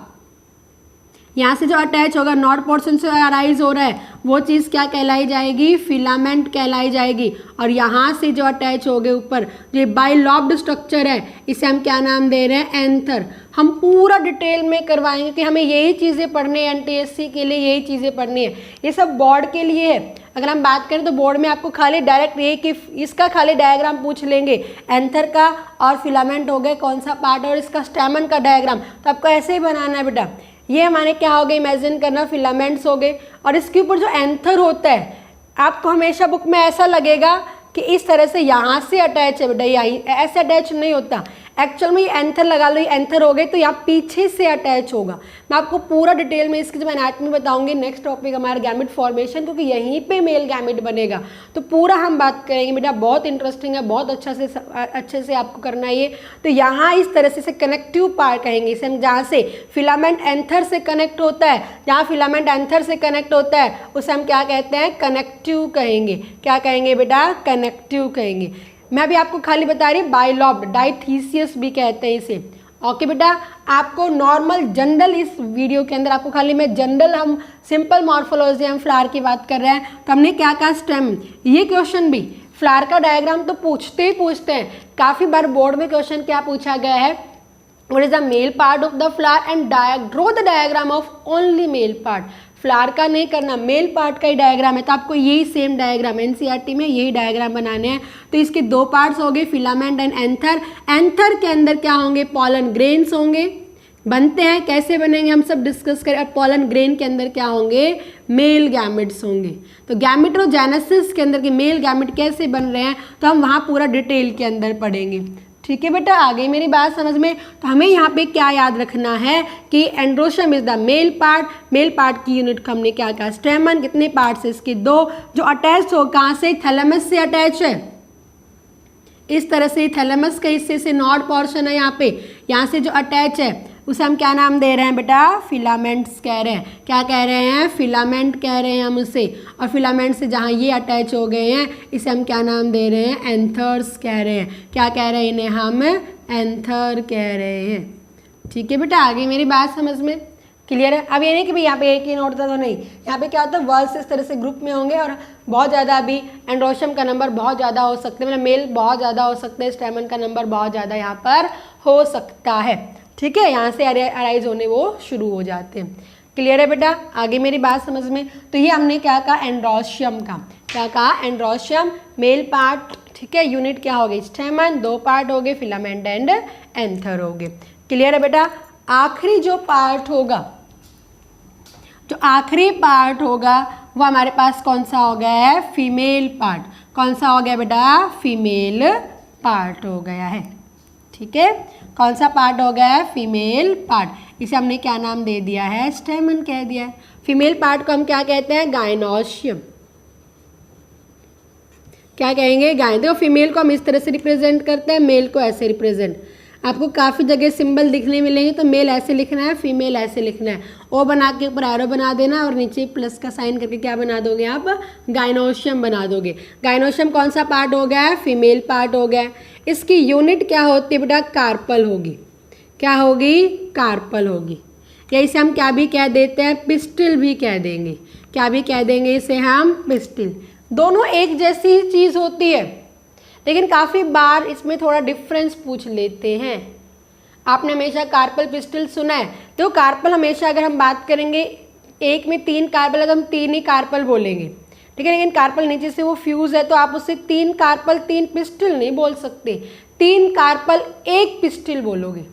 [SPEAKER 1] यहाँ से जो अटैच होगा, नॉर्थ पोर्शन से अराइज हो रहा है, वो चीज़ क्या कहलाई जाएगी, फिलामेंट कहलाई जाएगी। और यहाँ से जो अटैच हो गए ऊपर, जो बाइलॉब्ड स्ट्रक्चर है, इसे हम क्या नाम दे रहे हैं, एंथर। हम पूरा डिटेल में करवाएंगे कि हमें यही चीज़ें पढ़नी है, एनटीएससी के लिए यही चीज़ें पढ़नी है। ये सब बोर्ड के लिए है। अगर हम बात करें तो बोर्ड में आपको खाली डायरेक्ट ये कि इसका खाली डायग्राम पूछ लेंगे, एंथर का और फिलामेंट हो गए कौन सा पार्ट, और इसका स्टेमन का डायग्राम। तो आपको ऐसे ही बनाना है बेटा। ये हमारे क्या हो गए, इमेजिन करना, फिलामेंट्स हो गए, और इसके ऊपर जो एंथर होता है, आपको हमेशा बुक में ऐसा लगेगा कि इस तरह से यहाँ से अटैच है बेटा, यही ऐसे अटैच नहीं होता। एक्चुअल में ये एंथर लगा लो, ये एंथर हो गए, तो यहाँ पीछे से अटैच होगा। मैं आपको पूरा डिटेल में इसकी जब एनाटॉमी बताऊंगी, नेक्स्ट टॉपिक हमारा गैमेट फॉर्मेशन, क्योंकि यहीं पे मेल गैमेट बनेगा, तो पूरा हम बात करेंगे बेटा। बहुत इंटरेस्टिंग है, बहुत अच्छे से आपको करना है ये। तो यहाँ इस तरह से कनेक्टिव पार्ट कहेंगे इसे हम, जहाँ से फिलामेंट एंथर से कनेक्ट होता है, जहाँ फिलामेंट एंथर से कनेक्ट होता है उसे हम क्या कहते हैं, कनेक्टिव कहेंगे। क्या कहेंगे बेटा, कनेक्टिव कहेंगे। मैं भी आपको खाली बता रही, बाइलॉब्ड, डाइथीसियस भी कहते हैं इसे। ओके बेटा, आपको नॉर्मल जनरल इस वीडियो के अंदर आपको खाली मैं जनरल, हम सिंपल मॉर्फोलॉजी, हम फ्लावर की बात कर रहे हैं, तो हमने क्या कहा, स्टेम। ये क्वेश्चन भी फ्लावर का डायग्राम तो पूछते ही पूछते हैं, काफ़ी बार बोर्ड में क्वेश्चन क्या पूछा गया है, what is the mail part of the flower and draw the diagram of only male part. Flower का नहीं करना, मेल पार्ट का ही डायग्राम है, तो आपको यही सेम डायग्राम एनसीईआरटी में यही डायग्राम बनाने हैं। तो इसके 2 पार्ट्स हो गए, फिलामेंट एंड एंथर। एंथर के अंदर क्या होंगे, पॉलन ग्रेन्स होंगे, बनते हैं कैसे बनेंगे हम सब डिस्कस करें। और पॉलन ग्रेन के अंदर क्या होंगे, मेल गैमेट्स होंगे। तो गैमेटोजेनेसिस के अंदर के मेल गैमेट कैसे बन रहे हैं, तो हम वहाँ पूरा डिटेल के अंदर पढ़ेंगे। ठीक है बेटा, आ गई मेरी बात समझ में। तो हमें यहाँ पे क्या याद रखना है कि androecium is the male part. Male part की यूनिट को हमने क्या कहा, स्टेमन। कितने पार्ट्स है इसके, 2। जो अटैच हो कहाँ से, थैलेमस से अटैच है, इस तरह से थैलेमस के हिस्से से नॉर्थ पोर्शन है यहाँ पे, यहाँ से जो अटैच है उसे हम क्या नाम दे रहे हैं बेटा, फिलामेंट्स कह रहे हैं। क्या कह रहे हैं, फिलामेंट कह रहे हैं हम उसे। और फिलामेंट से जहाँ ये अटैच हो गए हैं इसे हम क्या नाम दे रहे हैं, एंथर्स कह रहे हैं। क्या कह रहे हैं इन्हें हम, एंथर कह रहे हैं। ठीक है बेटा, आगे मेरी बात समझ में क्लियर है। अब ये नहीं कि भाई यहाँ पे एक ही नोट था, तो नहीं, यहाँ पे क्या होता है, वर्ड्स इस तरह से ग्रुप में होंगे और बहुत ज़्यादा अभी एंड्रोशियम का नंबर बहुत ज़्यादा हो सकते हैं, मतलब मेल बहुत ज़्यादा हो सकते हैं, स्टेमन का नंबर बहुत ज़्यादा यहाँ पर हो सकता है। ठीक है, यहाँ से अराइज होने वो शुरू हो जाते हैं। क्लियर है बेटा, आगे मेरी बात समझ में। तो ये हमने क्या कहा, एंड्रोशियम का। क्या कहा, एंड्रोशियम मेल पार्ट। ठीक है, यूनिट क्या हो गई, स्टेमन। 2 पार्ट हो गए, फिलामेंट एंड एंथर हो गए। क्लियर है बेटा। आखिरी जो पार्ट होगा, जो आखिरी पार्ट होगा वो हमारे पास कौन सा हो गया है, फीमेल पार्ट। कौन सा हो गया बेटा, फीमेल पार्ट हो गया है। ठीक है, कौन सा पार्ट हो गया है, फीमेल पार्ट। इसे हमने क्या नाम दे दिया है, स्टेमन कह दिया है। फीमेल पार्ट को हम क्या कहते हैं, गायनोशियम। क्या कहेंगे, गायन। देखो फीमेल को हम इस तरह से रिप्रेजेंट करते हैं, मेल को ऐसे रिप्रेजेंट। आपको काफ़ी जगह सिंबल दिखने मिलेंगे, तो मेल ऐसे लिखना है, फीमेल ऐसे लिखना है। ओ बना के ऊपर एरो बना देना और नीचे प्लस का साइन करके क्या बना दोगे आप, गायनोशियम बना दोगे। गायनोशियम कौन सा पार्ट हो गया है, फीमेल पार्ट हो गया है। इसकी यूनिट क्या होती है बेटा, कार्पल होगी। क्या होगी, कार्पल होगी। या इसे हम क्या भी कह देते हैं, पिस्टिल भी कह देंगे। क्या भी कह देंगे इसे हम, पिस्टिल। दोनों एक जैसी ही चीज़ होती है, लेकिन काफ़ी बार इसमें थोड़ा डिफरेंस पूछ लेते हैं। आपने हमेशा कार्पल पिस्टल सुना है, तो कार्पल हमेशा अगर हम बात करेंगे एक में 3 कार्पल, अगर हम 3 ही कार्पल बोलेंगे, ठीक है। लेकिन कार्पल नीचे से वो फ्यूज़ है, तो आप उससे 3 कार्पल 3 पिस्टल नहीं बोल सकते, 3 कार्पल 1 पिस्टल बोलोगे।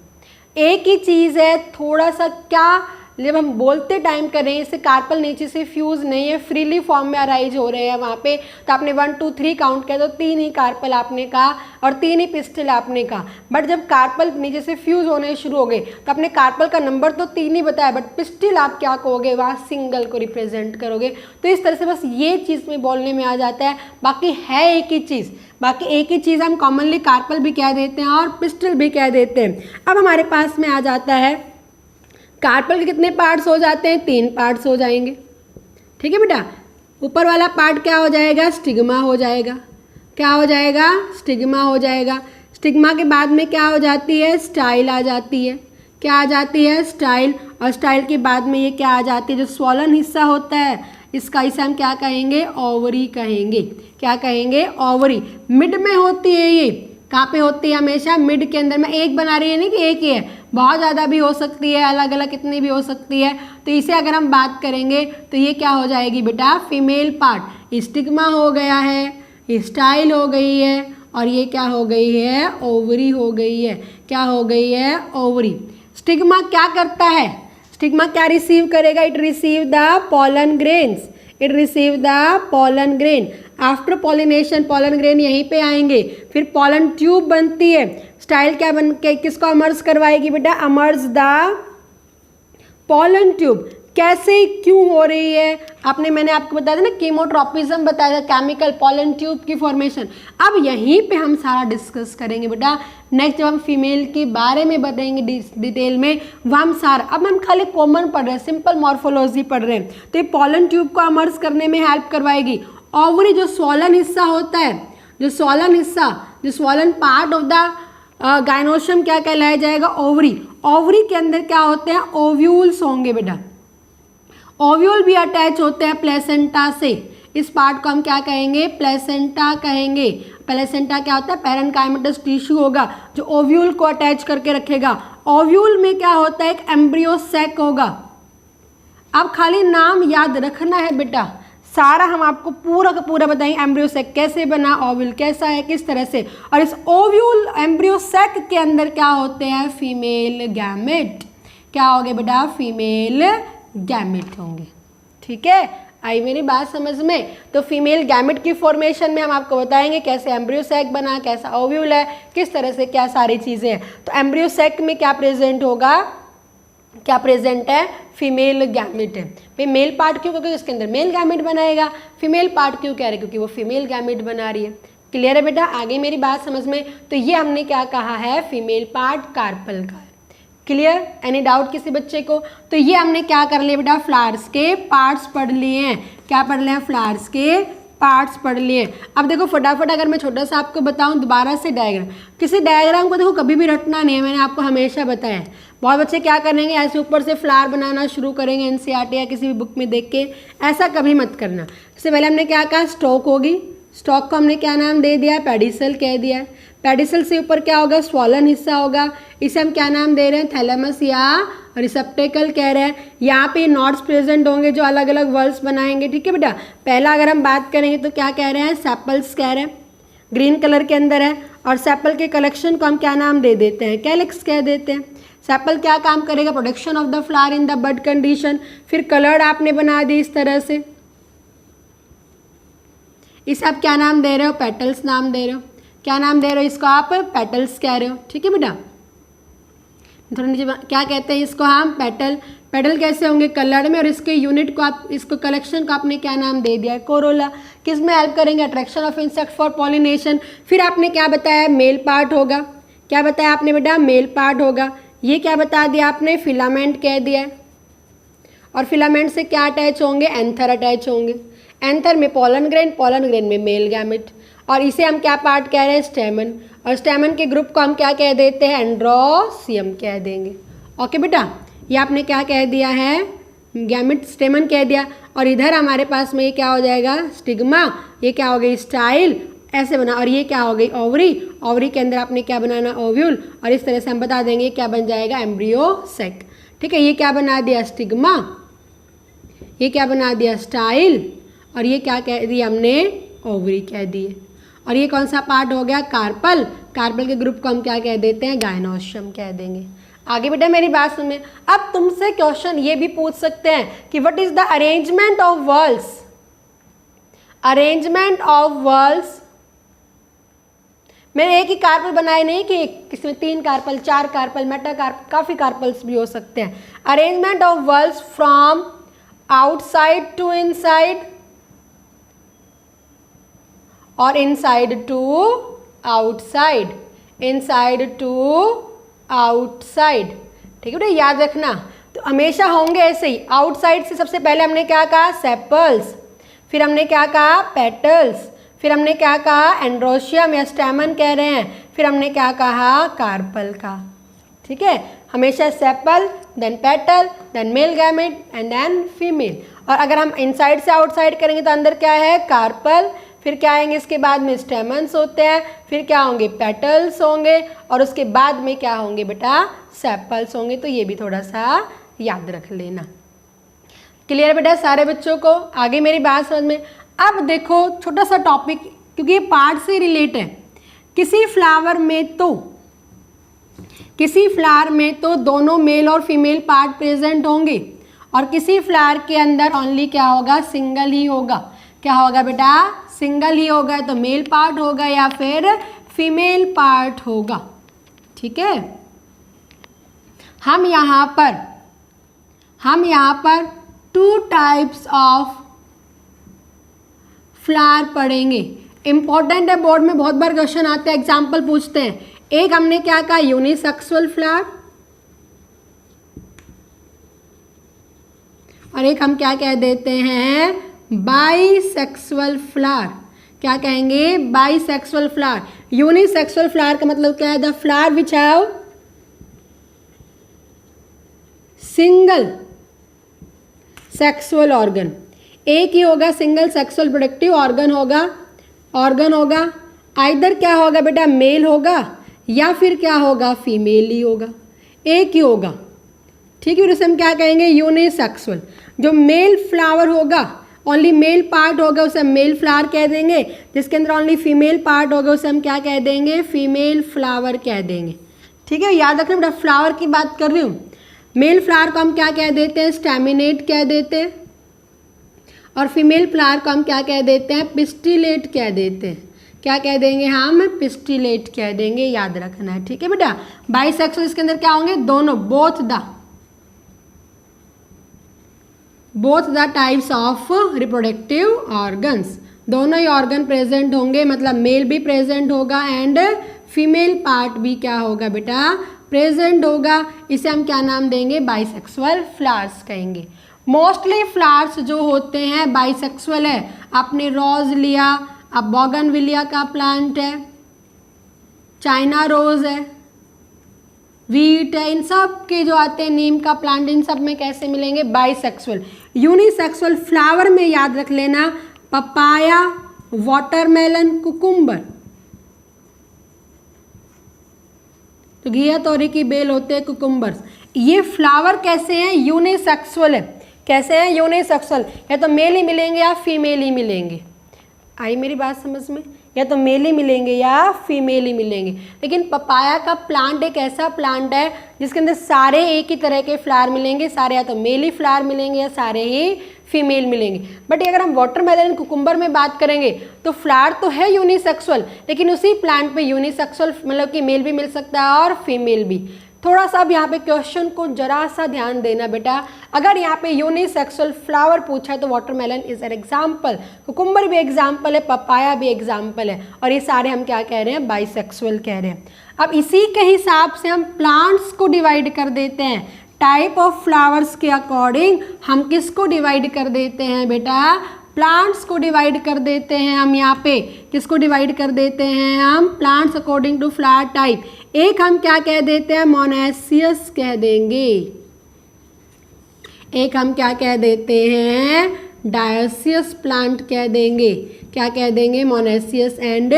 [SPEAKER 1] एक ही चीज़ है, थोड़ा सा क्या जब हम बोलते टाइम कर रहे हैं, इससे कार्पल नीचे से फ्यूज नहीं है, फ्रीली फॉर्म में अराइज हो रहे हैं वहाँ पे, तो आपने 1 2 3 काउंट किया तो 3 ही कार्पल आपने कहा और 3 ही पिस्टल आपने कहा। बट जब कार्पल नीचे से फ्यूज होने शुरू हो गए तो आपने कार्पल का नंबर तो 3 ही बताया, बट पिस्टल आप क्या कहोगे, वहाँ सिंगल को रिप्रेजेंट करोगे। तो इस तरह से बस ये चीज़ में बोलने में आ जाता है, बाकी है एक ही चीज़, बाकी एक ही चीज़ हम कॉमनली कार्पल भी कह देते हैं और पिस्टल भी कह देते हैं। अब हमारे पास में आ जाता है कार्पल के कितने पार्ट्स हो जाते हैं, 3 पार्ट्स हो जाएंगे। ठीक है बेटा, ऊपर वाला पार्ट क्या हो जाएगा, स्टिग्मा हो जाएगा। क्या हो जाएगा, स्टिग्मा हो जाएगा। स्टिग्मा के बाद में क्या हो जाती है, स्टाइल आ जाती है। क्या आ जाती है, स्टाइल। और स्टाइल के बाद में ये क्या आ जाती है, जो स्वॉलन हिस्सा होता है इसका, इसे हम क्या कहेंगे, ओवरी कहेंगे। क्या कहेंगे, ओवरी। मिड में होती है ये, कहाँ पे होती है, हमेशा मिड के अंदर में। एक बना रही है नहीं कि एक ही है, बहुत ज़्यादा भी हो सकती है, अलग अलग कितनी भी हो सकती है। तो इसे अगर हम बात करेंगे तो ये क्या हो जाएगी बेटा, फीमेल पार्ट। स्टिग्मा हो गया है, स्टाइल हो गई है, और ये क्या हो गई है, ओवरी हो गई है। क्या हो गई है, ओवरी। स्टिग्मा क्या करता है, स्टिग्मा क्या रिसीव करेगा, it receive the pollen grains. It receive the pollen grain. After pollination pollen grain यहीं पे आएंगे, फिर पॉलन ट्यूब बनती है। स्टाइल क्या बन के किसको अमर्ज करवाएगी बेटा, अमर्ज द पॉलन ट्यूब। कैसे, क्यों हो रही है, मैंने आपको बताया था ना, कीमोट्रोपिज्म बताया था, केमिकल पॉलन ट्यूब की फॉर्मेशन। अब यहीं पे हम सारा डिस्कस करेंगे बेटा। नेक्स्ट जब हम फीमेल के बारे में बताएंगे डिटेल में, वह हम सारा, अब हम खाली कॉमन पढ़ रहे हैं, सिंपल मॉर्फोलॉजी पढ़ रहे हैं। तो ये पॉलन ट्यूब को अमर्ज करने में हेल्प करवाएगी। ओवरी जो स्वॉलन हिस्सा होता है, जो swollen part of the gynoecium क्या कहलाया जाएगा, ओवरी। ओवरी के अंदर क्या होते हैं, ओव्यूल्स होंगे बेटा। ओव्यूल भी अटैच होते हैं प्लेसेंटा से। इस पार्ट को हम क्या कहेंगे, प्लेसेंटा कहेंगे। प्लेसेंटा क्या होता है, पैरेन्काइमेटस टिश्यू होगा जो ओव्यूल को अटैच करके रखेगा। ओव्यूल में क्या होता है, एक एम्ब्रियो सैक होगा। अब खाली नाम याद रखना है बेटा, सारा हम आपको पूरा का पूरा बताएंगे। एम्ब्रियो सैक कैसे बना, ओव्यूल कैसा है, किस तरह से, और इस ओव्यूल एम्ब्रियो सैक के अंदर क्या होते हैं, फीमेल गैमेट। क्या हो गए बेटा, फीमेल गैमेट होंगे। ठीक है, आई मेरी बात समझ में। तो फीमेल गैमेट की फॉर्मेशन में हम आपको बताएंगे कैसे एम्ब्रियो सैक बना, कैसा ओव्यूल है, किस तरह से क्या सारी चीज़ें हैं। तो एम्ब्रियो सैक में क्या प्रेजेंट होगा, क्या प्रेजेंट है, फीमेल गैमेट है। भाई मेल पार्ट क्यों, क्योंकि इसके अंदर मेल गैमेट बनाएगा। फीमेल पार्ट क्यों कह रहे हैं, क्योंकि वो फीमेल गैमेट बना रही है। क्लियर है बेटा, आगे मेरी बात समझ में। तो ये हमने क्या कहा है, फीमेल पार्ट कार्पल का है। क्लियर, एनी डाउट किसी बच्चे को। तो ये हमने क्या कर लिया बेटा, फ्लावर्स के पार्ट्स पढ़ लिए हैं। क्या पढ़ लिया, फ्लावर्स के पार्ट्स पढ़ लिए। अब देखो फटाफट अगर मैं छोटा सा आपको बताऊं दोबारा से डायग्राम, किसी डायग्राम को देखो कभी भी रटना नहीं है, मैंने आपको हमेशा बताया है। बहुत बच्चे क्या करेंगे, ऐसे ऊपर से फ्लावर बनाना शुरू करेंगे एनसीईआरटी या किसी भी बुक में देख के, ऐसा कभी मत करना। इससे पहले हमने क्या कहा, स्टॉक होगी। स्टॉक को हमने क्या नाम दे दिया, पेडिसल कह दिया। पेडिसल से ऊपर क्या होगा, स्वॉलन हिस्सा होगा, इसे हम क्या नाम दे रहे हैं, थैलेमस या रिसेप्टेकल कह रहे हैं। यहाँ पे नॉड्स प्रेजेंट होंगे जो अलग अलग वर्ड्स बनाएंगे। ठीक है बेटा, पहला अगर हम बात करेंगे तो क्या कह रहे हैं, सेपल्स कह रहे हैं, ग्रीन कलर के अंदर है। और सेपल के कलेक्शन को हम क्या नाम दे देते हैं, कैलिक्स कह देते हैं। सेपल क्या काम करेगा, production of the flower in the bud condition. फिर कलर्ड आपने बना दी इस तरह से, इसे आप क्या नाम दे रहे हो, पेटल्स नाम दे रहे हो। क्या नाम दे रहे हो, इसको आप पेटल्स कह रहे हो। ठीक है बेटा, थोड़ा नीचे क्या कहते हैं इसको हम, पेटल। पेटल कैसे होंगे, कलर्ड में, और इसके यूनिट को आप, इसको कलेक्शन को आपने क्या नाम दे दिया है, कोरोला। किस में हेल्प करेंगे, attraction of insect for pollination. फिर आपने क्या बताया, मेल पार्ट होगा। क्या बताया आपने बेटा, मेल पार्ट होगा। ये क्या बता दिया आपने, फिलामेंट कह दिया है। और फिलामेंट से क्या अटैच होंगे, एंथर अटैच होंगे। एंथर में पॉलन ग्रेन में मेल गैमेट। और इसे हम क्या पार्ट कह रहे हैं, स्टेमन। और स्टेमन के ग्रुप को हम क्या कह देते हैं, एंड्रोसियम कह देंगे। ओके बेटा, ये आपने क्या कह दिया है, गैमेट स्टेमन कह दिया। और इधर हमारे पास में ये क्या हो जाएगा, स्टिग्मा। ये क्या हो गई, स्टाइल, ऐसे बना। और ये क्या हो गई, ओवरी। ओवरी के अंदर आपने क्या बनाना, ओव्यूल। और इस तरह से हम बता देंगे क्या बन जाएगा, एम्ब्रियो सैक। ठीक है, ये क्या बना दिया, स्टिग्मा। ये क्या बना दिया, स्टाइल। और ये क्या कह दिया हमने, ओवरी कह दिए। और ये कौन सा पार्ट हो गया, कार्पल। कार्पल के ग्रुप को हम क्या कह देते हैं, गायनोशियम कह देंगे। आगे बेटा मेरी बात सुनिए। अब तुमसे क्वेश्चन ये भी पूछ सकते हैं कि what is the arrangement of whorls, arrangement of whorls. मैंने एक ही कार्पल बनाए नहीं कि किसी में 3 कार्पल, 4 कार्पल, मेटा कार्पल, काफी कार्पल्स भी हो सकते हैं। Arrangement of whorls from outside to inside और inside to outside, inside to outside. ठीक है बेटा, याद रखना। तो हमेशा होंगे ऐसे ही। आउटसाइड से सबसे पहले हमने क्या कहा, सेपल्स, फिर हमने क्या कहा, पेटल्स, फिर हमने क्या कहा, एंड्रोशियम या स्टैमन कह रहे हैं, फिर हमने क्या कहा, कार्पल का। ठीक है, हमेशा sepal, then petal, then male gamete and then female. और अगर हम इनसाइड से आउटसाइड करेंगे तो अंदर क्या है, कार्पल, फिर क्या आएंगे इसके बाद में, स्टेमन्स होते हैं, फिर क्या होंगे, पेटल्स होंगे, और उसके बाद में क्या होंगे बेटा, सेपल्स होंगे। तो ये भी थोड़ा सा याद रख लेना। क्लियर बेटा सारे बच्चों को? आगे मेरी बात समझ में। अब देखो छोटा सा टॉपिक, क्योंकि ये पार्ट से रिलेट है। किसी फ्लावर में तो दोनों मेल और फीमेल पार्ट प्रेजेंट होंगे, और किसी फ्लावर के अंदर ओनली क्या होगा, सिंगल ही होगा। क्या होगा बेटा, सिंगल ही होगा। तो मेल पार्ट होगा या फिर फीमेल पार्ट होगा। ठीक है, हम यहाँ पर 2 टाइप्स ऑफ फ्लावर पढ़ेंगे। इंपॉर्टेंट है, बोर्ड में बहुत बार क्वेश्चन आते हैं, एग्जाम्पल पूछते हैं। एक हमने क्या कहा, यूनिसेक्सुअल फ्लावर, और एक हम क्या कह देते हैं, बाइसेक्सुअल फ्लावर। क्या कहेंगे, बाइसेक्सुअल फ्लावर। यूनिसेक्सुअल फ्लावर का मतलब क्या है, the flower which have single sexual organ. एक ही होगा, सिंगल सेक्सुअल प्रोडक्टिव ऑर्गन होगा। आइदर क्या होगा बेटा, मेल होगा या फिर क्या होगा, फीमेल ही होगा, एक ही होगा। ठीक है, उसे हम क्या कहेंगे, यूनिसेक्सुअल। जो मेल फ्लावर होगा, ओनली मेल पार्ट होगा, उसे हम मेल फ्लावर कह देंगे। जिसके अंदर ओनली फीमेल पार्ट होगा उसे हम क्या कह देंगे, फीमेल फ्लावर कह देंगे। ठीक है, याद रखना बेटा, फ्लावर की बात कर रही हूँ। मेल फ्लावर को हम क्या कह देते हैं, स्टैमिनेट कह देते हैं, और फीमेल फ्लावर को हम क्या कह देते हैं, पिस्टिलेट कह देते हैं। क्या कह देंगे हम, पिस्टिलेट कह देंगे, याद रखना है। ठीक है बेटा, बाइसेक्सुअल इसके अंदर क्या होंगे, दोनों, both the types of reproductive organs, दोनों ही ऑर्गन प्रेजेंट होंगे, मतलब मेल भी प्रेजेंट होगा एंड फीमेल पार्ट भी क्या होगा बेटा, प्रेजेंट होगा। इसे हम क्या नाम देंगे, बाइसेक्सुअल फ्लावर्स कहेंगे। मोस्टली फ्लावर्स जो होते हैं बाइसेक्सुअल है। आपने रोज लिया, अब बोगनविलिया का प्लांट है, चाइना रोज है, वीट है, इन सब के जो आते हैं, नीम का प्लांट, इन सब में कैसे मिलेंगे, बाइसेक्सुअल। यूनिसेक्सुअल फ्लावर में याद रख लेना, पपाया, वाटरमेलन, कुकुम्बर। तो घिया तोरी की बेल होते हैं कुकुम्बर्स। ये फ्लावर कैसे हैं, यूनिसेक्सुअल है। कैसे हैं, यूनिसेक्सुअल, या तो मेल ही मिलेंगे या फीमेल ही मिलेंगे। आई मेरी बात समझ में, या तो मेल ही मिलेंगे या फीमेल ही मिलेंगे। लेकिन पपाया का प्लांट एक ऐसा प्लांट है जिसके अंदर सारे एक ही तरह के फ्लावर मिलेंगे, सारे या तो मेल ही फ्लावर मिलेंगे या सारे ही फीमेल मिलेंगे। बट अगर हम वाटरमेलन कुकुम्बर में बात करेंगे तो फ्लावर तो है यूनिसेक्सुअल, लेकिन उसी प्लांट पे यूनिसेक्सुअल मतलब कि मेल भी मिल सकता है और फीमेल भी। थोड़ा सा अब यहाँ पे क्वेश्चन को जरा सा ध्यान देना बेटा। अगर यहाँ पे यूनिसेक्सुअल फ्लावर पूछा है तो watermelon is an example, cucumber भी एग्जाम्पल है, पपाया भी एग्जाम्पल है, और ये सारे हम क्या कह रहे हैं, बाइसेक्सुअल कह रहे हैं। अब इसी के हिसाब से हम प्लांट्स को डिवाइड कर देते हैं। टाइप ऑफ फ्लावर्स के अकॉर्डिंग हम किसको डिवाइड कर देते हैं बेटा, प्लांट्स को डिवाइड कर देते हैं। हम यहाँ पे किसको डिवाइड कर देते हैं, हम plants according to flower type. एक हम क्या कह देते हैं, मोनेसियस कह देंगे, एक हम क्या कह देते हैं, डायोसियस प्लांट कह देंगे। क्या कह देंगे, मोनेसियस एंड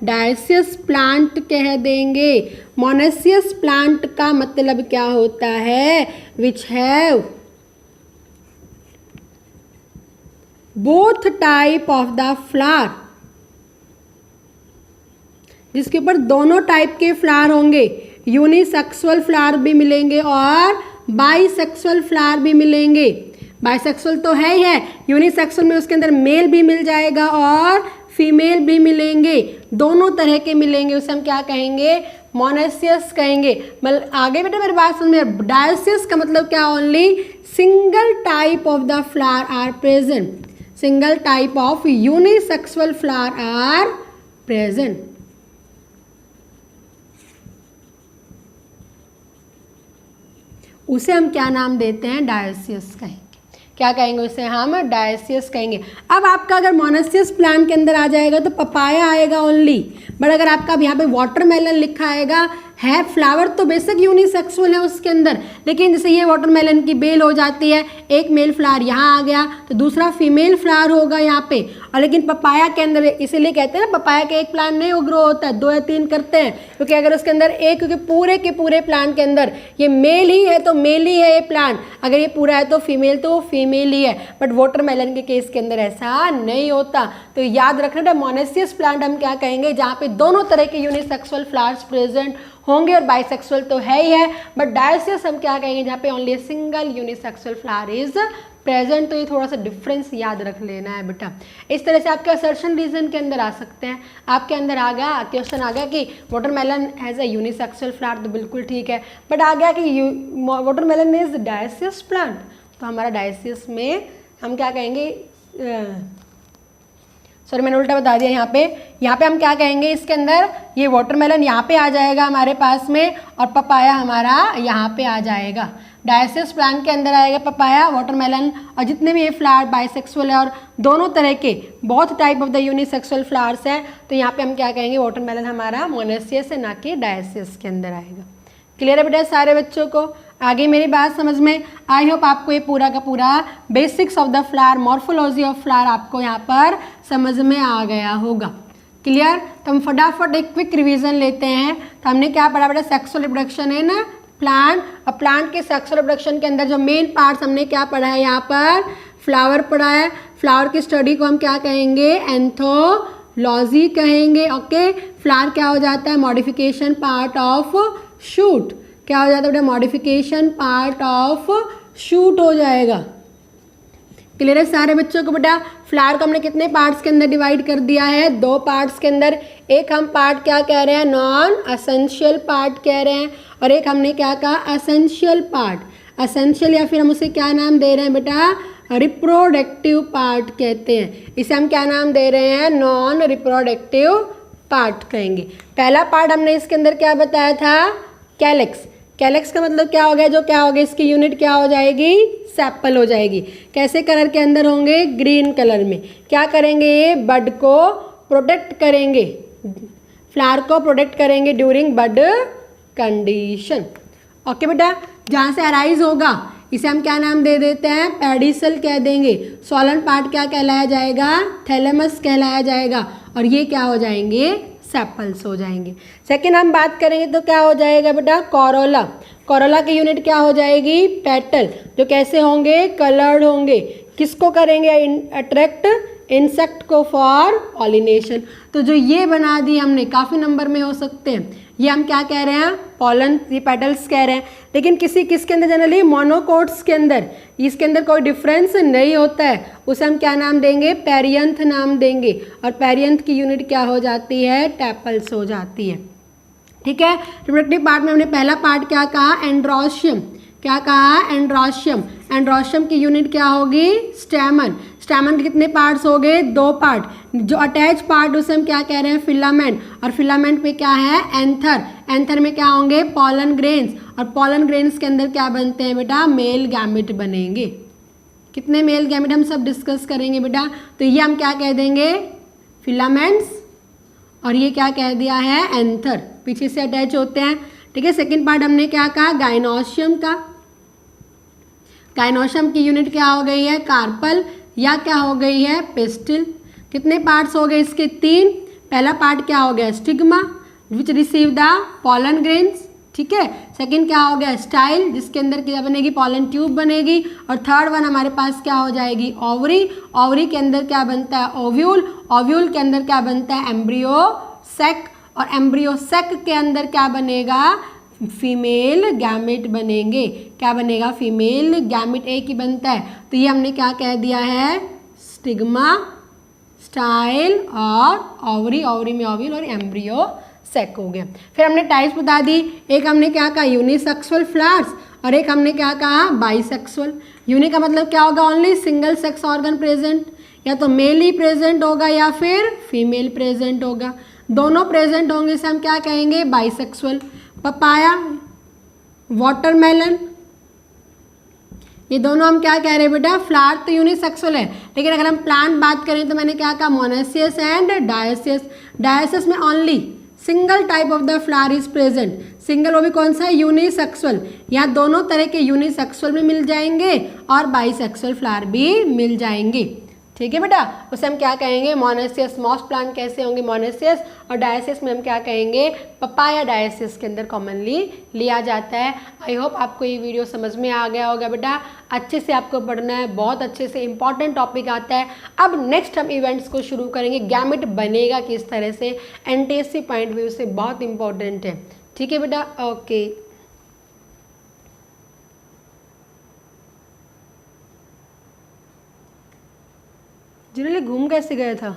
[SPEAKER 1] डायोसियस प्लांट कह देंगे। मोनेसियस प्लांट का मतलब क्या होता है, which have both type of the flower, जिसके ऊपर दोनों टाइप के फ्लावर होंगे। यूनिसेक्सुअल फ्लावर भी मिलेंगे और बाईसेक्सुअल फ्लावर भी मिलेंगे। बाईसेक्सुअल तो है ही है, यूनिसेक्सुअल में उसके अंदर मेल भी मिल जाएगा और फीमेल भी मिलेंगे, दोनों तरह के मिलेंगे। उसे हम क्या कहेंगे? मोनेसियस कहेंगे। मतलब आगे बेटा मेरी बात समझ में, डायोसियस का मतलब क्या? Only single type of the flower are present, single type of unisexual flower are present. उसे हम क्या नाम देते हैं? डायोसियस कहेंगे। क्या कहेंगे उसे? हम डायोसियस कहेंगे। अब आपका अगर मोनेसियस प्लांट के अंदर आ जाएगा तो पपाया आएगा ओनली, बट अगर आपका अब यहाँ पे वाटरमेलन लिखा आएगा, है फ्लावर तो बेसिक यूनिसेक्सुअल है उसके अंदर, लेकिन जैसे ये वाटरमेलन की बेल हो जाती है, एक मेल फ्लावर यहाँ आ गया तो दूसरा फीमेल फ्लावर होगा यहाँ पे। और लेकिन पपाया के अंदर इसीलिए कहते हैं ना पपाया का एक प्लांट नहीं ग्रो होता है, 2 या 3 करते हैं, क्योंकि अगर उसके अंदर एक, क्योंकि पूरे के पूरे प्लांट के अंदर ये मेल ही है तो मेल ही है ये प्लांट, अगर ये पूरा है तो फीमेल फीमेल ही है। बट वाटरमेलन के केस के अंदर ऐसा नहीं होता। तो याद रखना मोनेसियस प्लांट हम क्या कहेंगे? जहाँ पे दोनों तरह के यूनिसेक्सुअल फ्लावर्स प्रेजेंट होंगे और बाइसेक्सुअल तो है ही है। बट डायोसियस हम क्या कहेंगे? जहाँ पे only single unisexual flower is present. तो ये थोड़ा सा डिफरेंस याद रख लेना है बेटा। इस तरह से आपके असर्शन रीजन के अंदर आ सकते हैं। आपके अंदर आ गया क्वेश्चन, आ गया कि watermelon has a unisexual flower, तो बिल्कुल ठीक है। बट आ गया कि वाटरमेलन इज डायोसियस प्लांट, तो हमारा डायोसियस में हम क्या कहेंगे? सॉरी मैंने उल्टा बता दिया। यहाँ पे हम क्या कहेंगे? इसके अंदर ये वाटरमेलन यहाँ पे आ जाएगा हमारे पास में और पपाया हमारा यहाँ पे आ जाएगा। डायोसियस प्लांट के अंदर आएगा पपाया, वाटरमेलन और जितने भी ये फ्लावर बाइसेक्सुअल है और दोनों तरह के बहुत type of the unisexual flowers है, तो यहाँ पे हम क्या कहेंगे? वाटरमेलन हमारा मोनेसियस है, ना कि डायोसियस के अंदर आएगा। क्लियर है बेटा सारे बच्चों को? आगे मेरी बात समझ में? आई होप आपको ये पूरा का पूरा basics of the flower, morphology of flower आपको यहाँ पर समझ में आ गया होगा। क्लियर? तो हम फटाफट एक क्विक रिवीजन लेते हैं। तो हमने क्या पढ़ा बेटा? सेक्सुअल रिप्रोडक्शन है ना प्लांट, और प्लांट के सेक्सुअल रिप्रोडक्शन के अंदर जो मेन पार्ट्स हमने क्या पढ़ा है? यहाँ पर फ्लावर पढ़ा है। फ्लावर की स्टडी को हम क्या कहेंगे? एंथोलॉजी कहेंगे। ओके, फ्लावर क्या हो जाता है? Modification part of shoot. क्या हो जाता है बेटा? मॉडिफिकेशन पार्ट ऑफ शूट हो जाएगा। क्लियर है सारे बच्चों को? बेटा फ्लावर को हमने कितने पार्ट्स के अंदर डिवाइड कर दिया है? 2 पार्ट्स के अंदर। एक हम पार्ट क्या कह रहे हैं? नॉन असेंशियल पार्ट कह रहे हैं, और एक हमने क्या कहा? Essential part. असेंशियल या फिर हम उसे क्या नाम दे रहे हैं बेटा? रिप्रोडक्टिव पार्ट कहते हैं। इसे हम क्या नाम दे रहे हैं? नॉन रिप्रोडक्टिव पार्ट कहेंगे। पहला पार्ट हमने इसके अंदर क्या बताया था? कैलेक्स। कैलेक्स का मतलब क्या हो गया? जो क्या हो गया? इसकी यूनिट क्या हो जाएगी? सेपल हो जाएगी। कैसे कलर के अंदर होंगे? ग्रीन कलर में। क्या करेंगे? ये बड को प्रोटेक्ट करेंगे, फ्लावर को प्रोटेक्ट करेंगे ड्यूरिंग बड कंडीशन। ओके बेटा, जहाँ से अराइज होगा इसे हम क्या नाम दे देते हैं? पेडिसल कह देंगे। सॉलन पार्ट क्या कहलाया जाएगा? थैलेमस कहलाया जाएगा, और ये क्या हो जाएंगे? सेपल्स हो जाएंगे। सेकंड हम बात करेंगे तो क्या हो जाएगा बेटा? कोरोला। कोरोला की यूनिट क्या हो जाएगी? पेटल, जो कैसे होंगे? कलर्ड होंगे। किसको करेंगे? अट्रैक्ट इंसेक्ट को फॉर पॉलिनेशन। तो जो ये बना दी हमने, काफ़ी नंबर में हो सकते हैं, ये हम क्या कह रहे हैं? पॉलन, ये पेटल्स कह रहे हैं। लेकिन किसके अंदर? जनरली मोनोकोट्स के अंदर इसके अंदर कोई डिफरेंस नहीं होता है, उसे हम क्या नाम देंगे? पेरियंथ नाम देंगे, और पेरियंथ की यूनिट क्या हो जाती है? टैपल्स हो जाती है। ठीक है। रिप्रोडक्टिव पार्ट में हमने पहला पार्ट क्या कहा? एंड्रोशियम। क्या कहा? एंड्रोशियम। एंड्रोशियम की यूनिट क्या होगी? स्टैमन। स्टैमन के कितने पार्ट्स हो गए? 2 पार्ट। जो अटैच पार्ट उसे हम क्या कह रहे हैं? फिलामेंट। और फिलामेंट में क्या है? एंथर। एंथर में क्या होंगे? Pollen grains. और पॉलन ग्रेन्स के अंदर क्या बनते हैं बेटा? मेल गैमेट बनेंगे। कितने मेल गैमेट हम सब डिस्कस करेंगे बेटा। तो ये हम क्या कह देंगे? फिलामेंट्स, और ये क्या कह दिया है? एंथर, पीछे से अटैच होते हैं। ठीक है। सेकेंड पार्ट हमने क्या कहा? गाइनोशियम का। गाइनोशियम की यूनिट क्या हो गई है? कार्पल, या क्या हो गई है? पेस्टिल। कितने पार्ट्स हो गए इसके? 3। पहला पार्ट क्या हो गया? Stigma, which receive the pollen grains. ठीक है। सेकंड क्या हो गया? स्टाइल, जिसके अंदर क्या बनेगी? पॉलन ट्यूब बनेगी। और थर्ड वन हमारे पास क्या हो जाएगी? ओवरी। ओवरी के अंदर क्या बनता है? ओव्यूल। ओव्यूल के अंदर क्या बनता है? Embryo sac. और एम्ब्रियो सेक के अंदर क्या बनेगा? फीमेल गैमेट बनेंगे। क्या बनेगा? फीमेल गैमेट एक ही बनता है, तो ये हमने क्या कह दिया है? स्टिग्मा, स्टाइल और ओवरी, ओवरी में ओव्यूल और एम्ब्रियो सेक हो गया। फिर हमने टाइप्स बता दी, एक हमने क्या कहा? यूनिसेक्सुअल फ्लावर्स, और एक हमने क्या कहा? बाइसेक्सुअल। यूनि का मतलब क्या होगा? Only single sex organ present, या तो मेल ही प्रेजेंट होगा या फिर फीमेल प्रेजेंट होगा। दोनों प्रेजेंट होंगे से हम क्या कहेंगे? बाइसेक्सुअल। पपाया, वाटरमेलन, ये दोनों हम क्या कह रहे हैं बेटा? फ्लावर तो यूनिसेक्सुअल है, लेकिन अगर हम प्लांट बात करें तो मैंने क्या कहा? मोनेसियस एंड डायोसियस। डायोसियस में only single type of the flower is present, single, वो भी कौन सा है? यूनिसेक्सुअल। यहाँ दोनों तरह के यूनिसेक्सुअल भी मिल जाएंगे और बाइसेक्सुअल फ्लावर भी मिल जाएंगे। ठीक है बेटा, उसे हम क्या कहेंगे? मोनेसियस। मॉस प्लांट कैसे होंगे? मोनेसियस। और डायोसियस में हम क्या कहेंगे? पपाया डायोसियस के अंदर कॉमनली लिया जाता है। आई होप आपको ये वीडियो समझ में आ गया होगा बेटा। अच्छे से आपको पढ़ना है, बहुत अच्छे से इंपॉर्टेंट टॉपिक आता है। अब नेक्स्ट हम इवेंट्स को शुरू करेंगे। गैमेट बनेगा किस तरह से, एनटीएससी पॉइंट व्यू से बहुत इंपॉर्टेंट है। ठीक है बेटा, ओके। जिन्होंने घूम कैसे गया था?